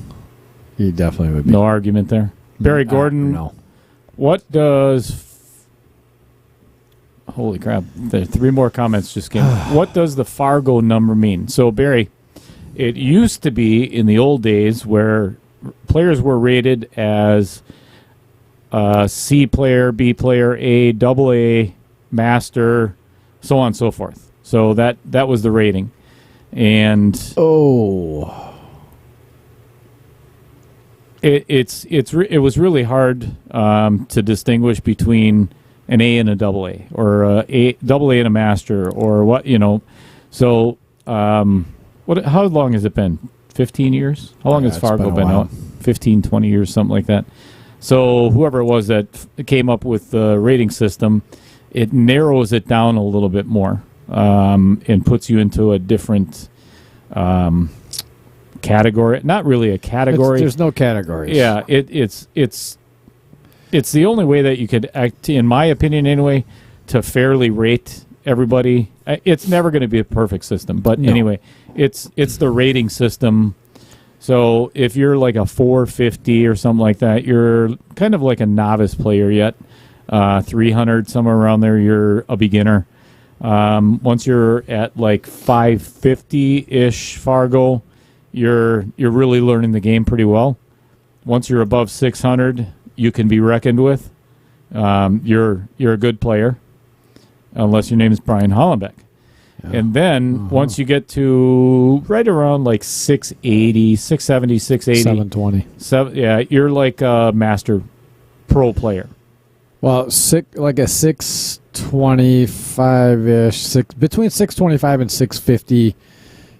He definitely would be.
No argument there. Barry Gordon.
No.
What does... Holy crap. The 3 more comments just came. What does the Fargo number mean? So, Barry, it used to be in the old days where players were rated as C player, B player, A, double A, master, so on and so forth. So that was the rating. And it was really hard to distinguish between an A and a double A, or a double A and a master, or what, So how long has it been? 15 years? How long has Fargo been out? 15, 20 years, something like that. So whoever it was that came up with the rating system, it narrows it down a little bit more and puts you into a different category. Not really a category.
There's no categories.
Yeah, it's the only way that you could act, in my opinion anyway, to fairly rate everybody. It's never going to be a perfect system, but anyway, it's the rating system. So if you're like a 450 or something like that, you're kind of like a novice player yet. 300, somewhere around there, you're a beginner. Once you're at like 550-ish Fargo, you're really learning the game pretty well. Once you're above 600, you can be reckoned with. You're a good player, unless your name is Brian Hollenbeck. Yeah. And then once you get to right around like 680, 670, 680.
720.
You're like a master pro player.
Well, like a 625-ish, between 625 and 650,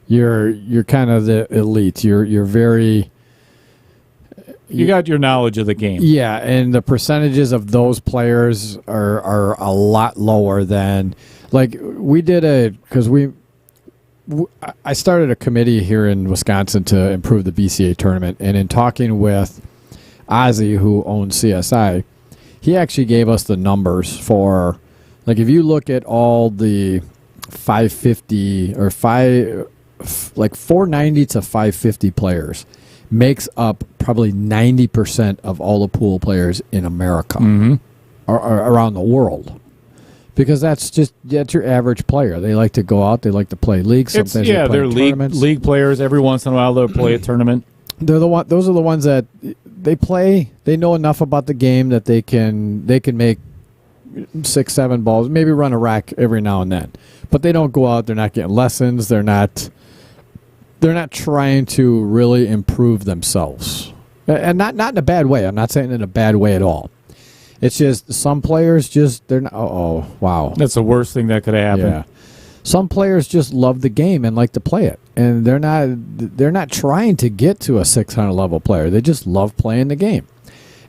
you're kind of the elite. You're very...
You got your knowledge of the game.
Yeah, and the percentages of those players are a lot lower than... Like, we did I started a committee here in Wisconsin to improve the BCA tournament, and in talking with Ozzy, who owns CSI, he actually gave us the numbers for, like, if you look at all the 550 or 490 to 550 players, makes up probably 90% of all the pool players in America or around the world. Because that's your average player. They like to go out. They like to play leagues. Sometimes they play
they're league players. Every once in a while they'll play a tournament.
Those are the ones that they play. They know enough about the game that they can make 6-7 balls, maybe run a rack every now and then. But they don't go out. They're not getting lessons. They're not trying to really improve themselves, and not in a bad way. I'm not saying in a bad way at all. It's just some players they're not. Oh wow,
that's the worst thing that could happen.
Yeah, some players just love the game and like to play it, and they're not trying to get to a 600 level player. They just love playing the game,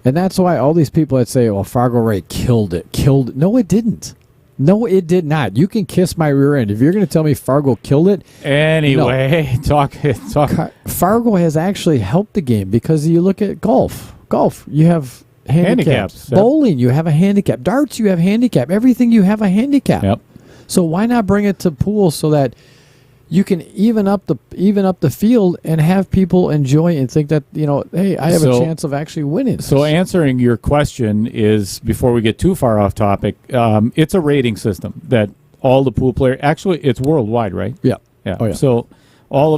and that's why all these people that say, "Well, Fargo Ray killed it." No, it didn't. No, it did not. You can kiss my rear end if you're going to tell me Fargo killed it.
Anyway,
no.
talk.
Fargo has actually helped the game because you look at golf. You have handicaps. Bowling, you have a handicap. Darts, you have handicap. Everything, you have a handicap.
Yep.
So why not bring it to pool so that you can even up the field and have people enjoy and think that, hey, I have a chance of actually winning.
So answering your question is, before we get too far off topic, it's a rating system that all the pool players, actually it's worldwide, right?
Yeah.
Oh, yeah. So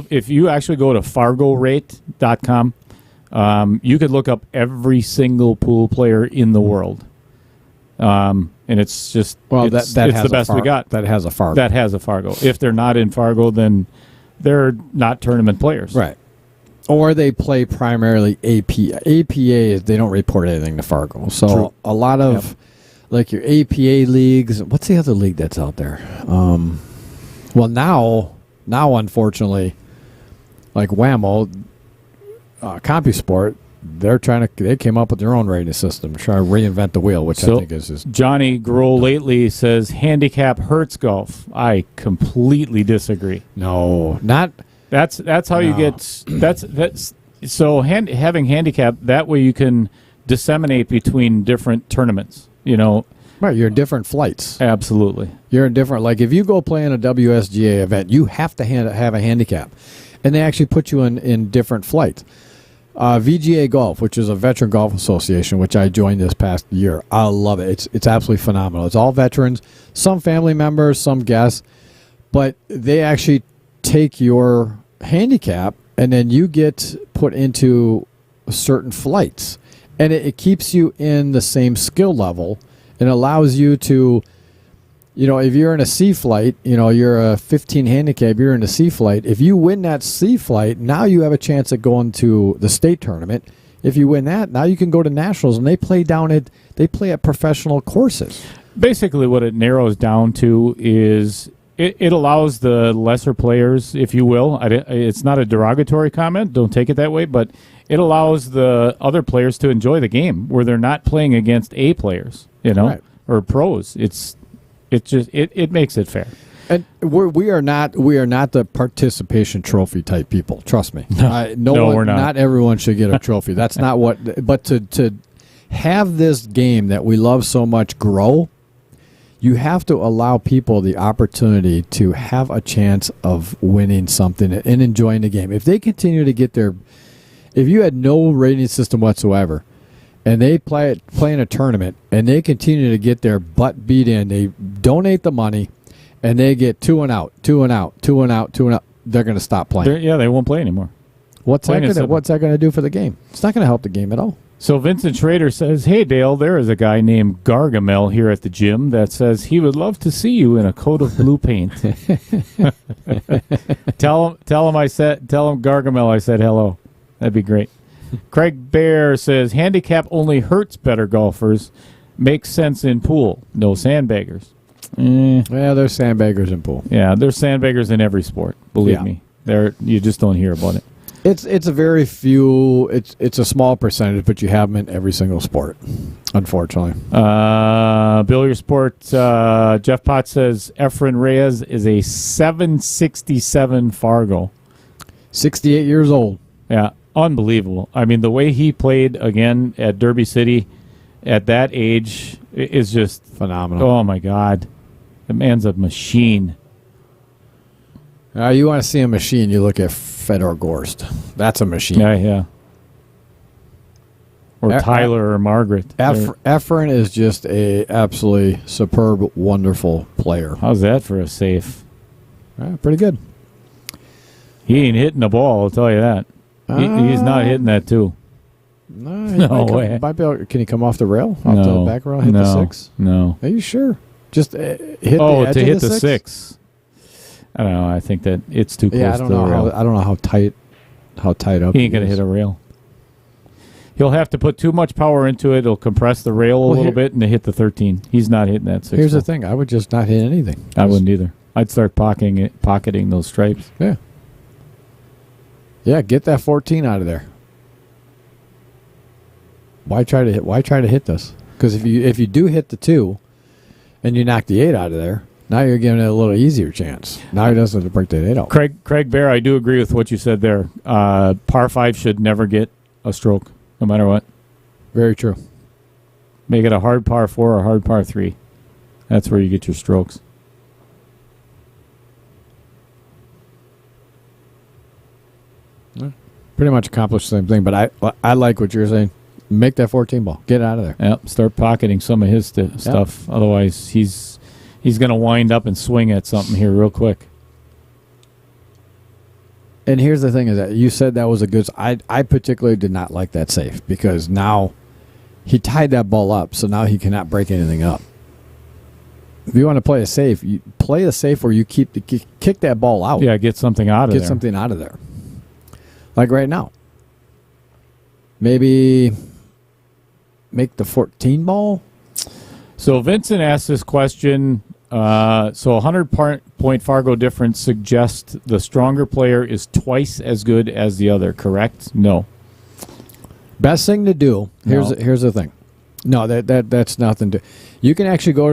if you actually go to fargorate.com, you could look up every single pool player in the world. And it's just it's the best we got.
That has a Fargo.
That has a Fargo. If they're not in Fargo, then they're not tournament players.
Right. Or they play primarily APA. APA, they don't report anything to Fargo. So
True.
A lot of like your APA leagues. What's the other league that's out there? Well, now unfortunately, like Whammo, CompuSport, they came up with their own rating system, trying to reinvent the wheel, which I think is just...
Johnny Grohl lately says handicap hurts golf. I completely disagree.
No, not...
That's how you get... So having handicap, that way you can disseminate between different tournaments,
Right, you're in different flights.
Absolutely.
You're in different... Like, if you go play in a WSGA event, you have to have a handicap. And they actually put you in different flights. VGA Golf, which is a Veteran Golf Association, which I joined this past year. I love it. It's absolutely phenomenal. It's all veterans, some family members, some guests, but they actually take your handicap and then you get put into certain flights. And it keeps you in the same skill level and allows you to, if you're in a C flight, you're a 15 handicap, you're in a C flight. If you win that C flight, now you have a chance at going to the state tournament. If you win that, now you can go to nationals, and they play at professional courses.
Basically, what it narrows down to is it allows the lesser players, if you will. It's not a derogatory comment. Don't take it that way, but it allows the other players to enjoy the game where they're not playing against A players,
Right.
or pros. It makes it fair.
And we are not the participation trophy type people. Trust me.
No, we're not.
Not everyone should get a trophy. That's not what. But to have this game that we love so much grow, you have to allow people the opportunity to have a chance of winning something and enjoying the game. If they continue to get if you had no rating system whatsoever, and they play in a tournament, and they continue to get their butt beat in, they donate the money, and they get 2 and out, they're going to stop playing.
They won't play anymore.
What's that going to do for the game? It's not going to help the game at all.
So Vincent Schrader says, "Hey Dale, there is a guy named Gargamel here at the gym that says he would love to see you in a coat of blue paint." Tell him Gargamel I said hello. That'd be great. Craig Bear says, handicap only hurts better golfers. Makes sense in pool. No sandbaggers.
Yeah, there's sandbaggers in pool.
Yeah, there's sandbaggers in every sport. Believe me. You just don't hear about it.
It's a very few. It's a small percentage, but you have them in every single sport, unfortunately.
Billiard Sport, Jeff Potts says, Efren Reyes is a 767 Fargo.
68 years old.
Yeah. Unbelievable. I mean, the way he played again at Derby City at that age is just
phenomenal.
Oh, my God. The man's a machine.
You want to see a machine, you look at Fedor Gorst. That's a machine.
Yeah. or Tyler or Margaret.
Efren is just a absolutely superb, wonderful player.
How's that for a safe?
Pretty good.
He ain't hitting the ball, I'll tell you that. He's not hitting that too.
No way. Can he come off the rail? Off the back rail, hit the 6?
No.
Are you sure? Just hit the edge
to hit
of the
6? I don't know. I think that it's too close to the rail.
I don't know how tight up
he ain't going to hit a rail. He'll have to put too much power into it. It'll compress the rail a little bit and to hit the 13. He's not hitting that 6.
Here's the thing. I would just not hit anything.
I wouldn't either. I'd start pocketing those stripes.
Yeah. Yeah, get that 14 out of there. Why try to hit this? Because if you do hit the 2 and you knock the 8 out of there, now you're giving it a little easier chance. Now he doesn't have to break that 8 out.
Craig Bear, I do agree with what you said there. Par 5 should never get a stroke, no matter what.
Very true.
Make it a hard par 4 or a hard par 3. That's where you get your strokes.
Pretty much accomplished the same thing, but I like what you're saying. Make that 14 ball. Get it out of there.
Yep. Start pocketing some of his stuff. Otherwise, he's going to wind up and swing at something here real quick.
And here's the thing: is that you said that was a good. I particularly did not like that safe because now he tied that ball up, so now he cannot break anything up. If you want to play a safe, you play a safe where you kick that ball out.
Yeah, get something out of there.
Get something out of there. Like right now. Maybe make the 14 ball.
So Vincent asked this question. So 100-point Fargo difference suggests the stronger player is twice as good as the other, correct? No.
Best thing to do, here's the thing. No, that's nothing to. You can actually go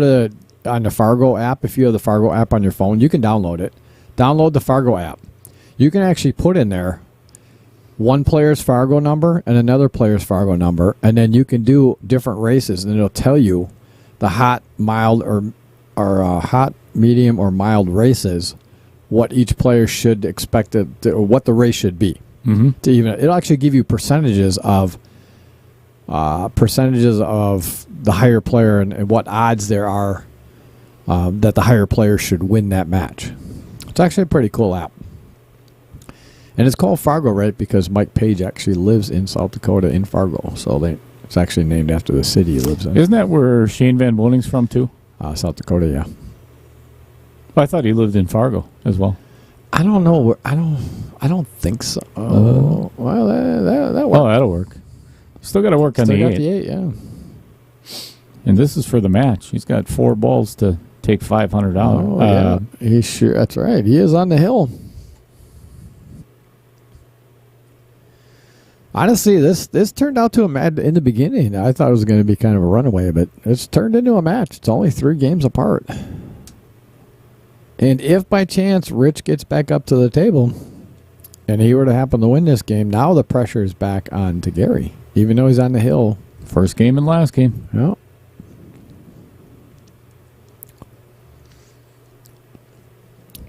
on the Fargo app. If you have the Fargo app on your phone, you can download it. Download the Fargo app. You can actually put in there one player's Fargo number and another player's Fargo number, and then you can do different races, and it'll tell you the hot, mild, or hot, medium, or mild races, what each player should expect or what the race should be.
Mm-hmm.
It'll actually give you percentages of the higher player and what odds there are that the higher player should win that match. It's actually a pretty cool app. And it's called Fargo, right? Because Mike Page actually lives in South Dakota in Fargo. So it's actually named after the city he lives in.
Isn't that where Shane Van Boning's from, too?
South Dakota, yeah.
Well, I thought he lived in Fargo as well.
I don't know. I don't think so. Well, that works.
Well, that'll work. Still got to work on the 8.
The 8, yeah.
And this is for the match. He's got 4 balls to take $500.
Oh, yeah. He's sure. That's right. He is on the hill. Honestly, this turned out to a match in the beginning. I thought it was going to be kind of a runaway, but it's turned into a match. It's only 3 games apart. And if by chance Rich gets back up to the table and he were to happen to win this game, now the pressure is back on to Gary, even though he's on the hill.
First game and last game.
Yeah.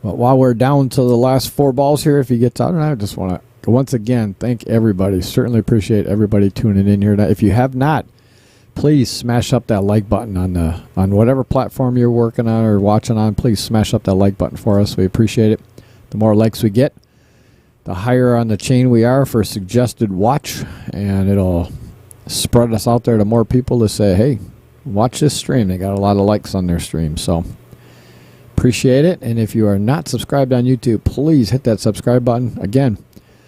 But while we're down to the last 4 balls here, if he gets out, I just want to once again thank everybody. Certainly appreciate everybody tuning in here. If you have not, please smash up that like button on whatever platform you're working on or watching on. Please smash up that like button for us. We appreciate it. The more likes we get, the higher on the chain we are for suggested watch, and it'll spread us out there to more people to say, hey, watch this stream. They got a lot of likes on their stream. So appreciate it. And if you are not subscribed on YouTube, please hit that subscribe button. Again,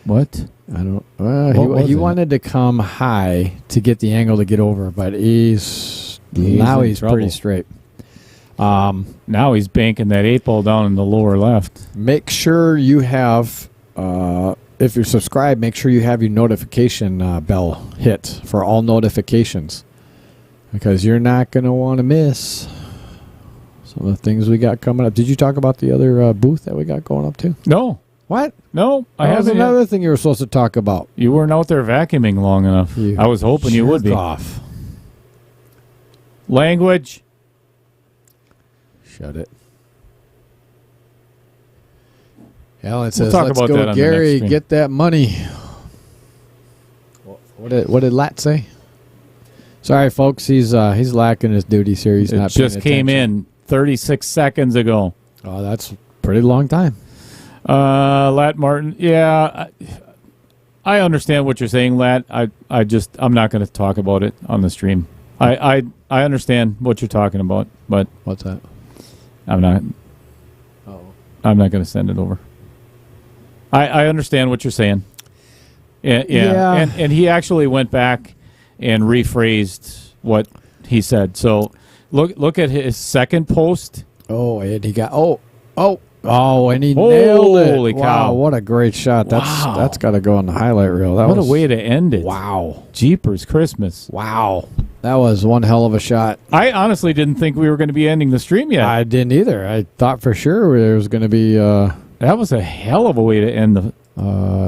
what?
I don't. He wanted to come high to get the angle to get over, but he's pretty straight.
Now he's banking that 8 ball down in the lower left.
Make sure you have, if you're subscribed, make sure you have your notification bell hit for all notifications, because you're not going to want to miss some of the things we got coming up. Did you talk about the other booth that we got going up to?
No.
What?
No, I
That was
haven't.
another thing you were supposed to talk about.
You weren't out there vacuuming long enough. I was hoping you would be.
Off.
Language.
Shut it. Alan says,
We'll talk
let's
about that
go,
on the next
Gary,
stream.
get that money. What did Lat say? Sorry, folks. He's lacking his duties here. He's
It
not.
just
paying
came
attention.
in 36 seconds ago.
Oh, that's a pretty long time.
Lat Martin. Yeah, I understand what you're saying, Lat. I'm not going to talk about it on the stream. I understand what you're talking about, but
What's that?
I'm not.
Oh.
I'm not going to send it over. I understand what you're saying. Yeah. And he actually went back and rephrased what he said. So look at his second post.
Oh, and he got and he nailed it.
Holy cow.
Wow, what a great shot. That's got to go on the highlight reel.
What a way to end it.
Wow.
Jeepers Christmas.
Wow. That was one hell of a shot.
I honestly didn't think we were going to be ending the stream yet.
I didn't either. I thought for sure there was going to be
That was a hell of a way to end the.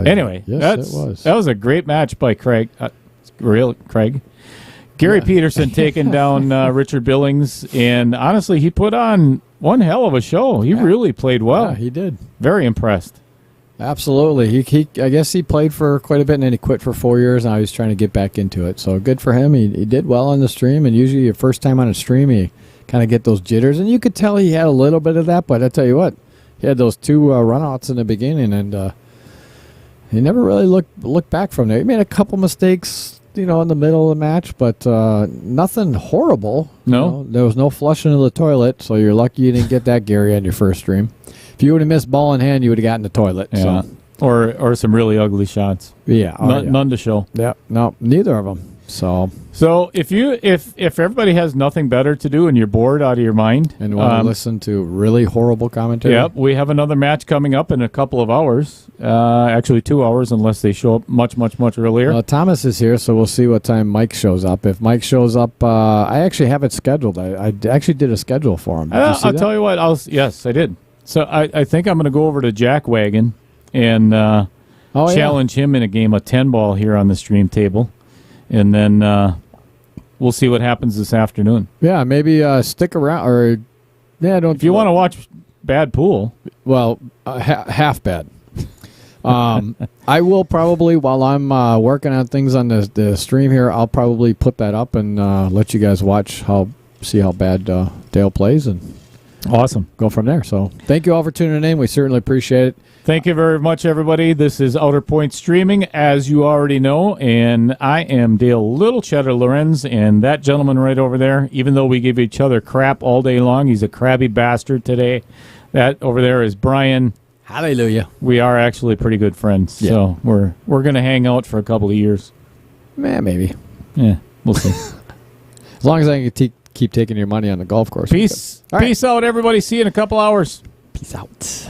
Anyway,
yes, it was.
That was a great match by Craig. Craig. Gary Peterson taking down Richard Billings, and honestly, he put on one hell of a show. He really played well.
Yeah, he did.
Very impressed.
Absolutely. He I guess he played for quite a bit and then he quit for 4 years and now he's trying to get back into it. So good for him. He did well on the stream, and usually your first time on a stream you kind of get those jitters, and you could tell he had a little bit of that, but I tell you what, he had those two runouts in the beginning, and he never really looked back from there. He made a couple mistakes, in the middle of the match, but nothing horrible.
No.
There was no flushing of the toilet, so you're lucky you didn't get that, Gary, on your first stream. If you would have missed ball in hand, you would have gotten the toilet.
Yeah.
So.
Or some really ugly shots.
Yeah.
None to show.
Yeah. No, neither of them. So
if everybody has nothing better to do and you're bored out of your mind
and want to listen to really horrible commentary.
Yep, we have another match coming up in a couple of hours. Actually 2 hours unless they show up much earlier.
Well, Thomas is here, so we'll see what time Mike shows up. If Mike shows up, I actually have it scheduled. I actually did a schedule for him. Did you see
I'll
that?
tell you what. Yes, I did. So I think I'm going to go over to Jack Wagon and challenge him in a game of 10 ball here on the stream table. And then we'll see what happens this afternoon.
Yeah, maybe stick around, or don't.
If you want to watch bad pool,
well, half bad. I will probably, while I'm working on things on the stream here, I'll probably put that up and let you guys see how bad Dale plays, and
awesome,
go from there. So thank you all for tuning in. We certainly appreciate it.
Thank you very much, everybody. This is Outer Point Streaming, as you already know, and I am Dale Little Cheddar Lorenz, and that gentleman right over there, even though we give each other crap all day long, he's a crabby bastard today. That over there is Brian.
Hallelujah.
We are actually pretty good friends, so we're going to hang out for a couple of years.
Maybe.
Yeah, we'll see.
As long as I can keep taking your money on the golf course.
Peace out, everybody. See you in a couple hours.
Peace out.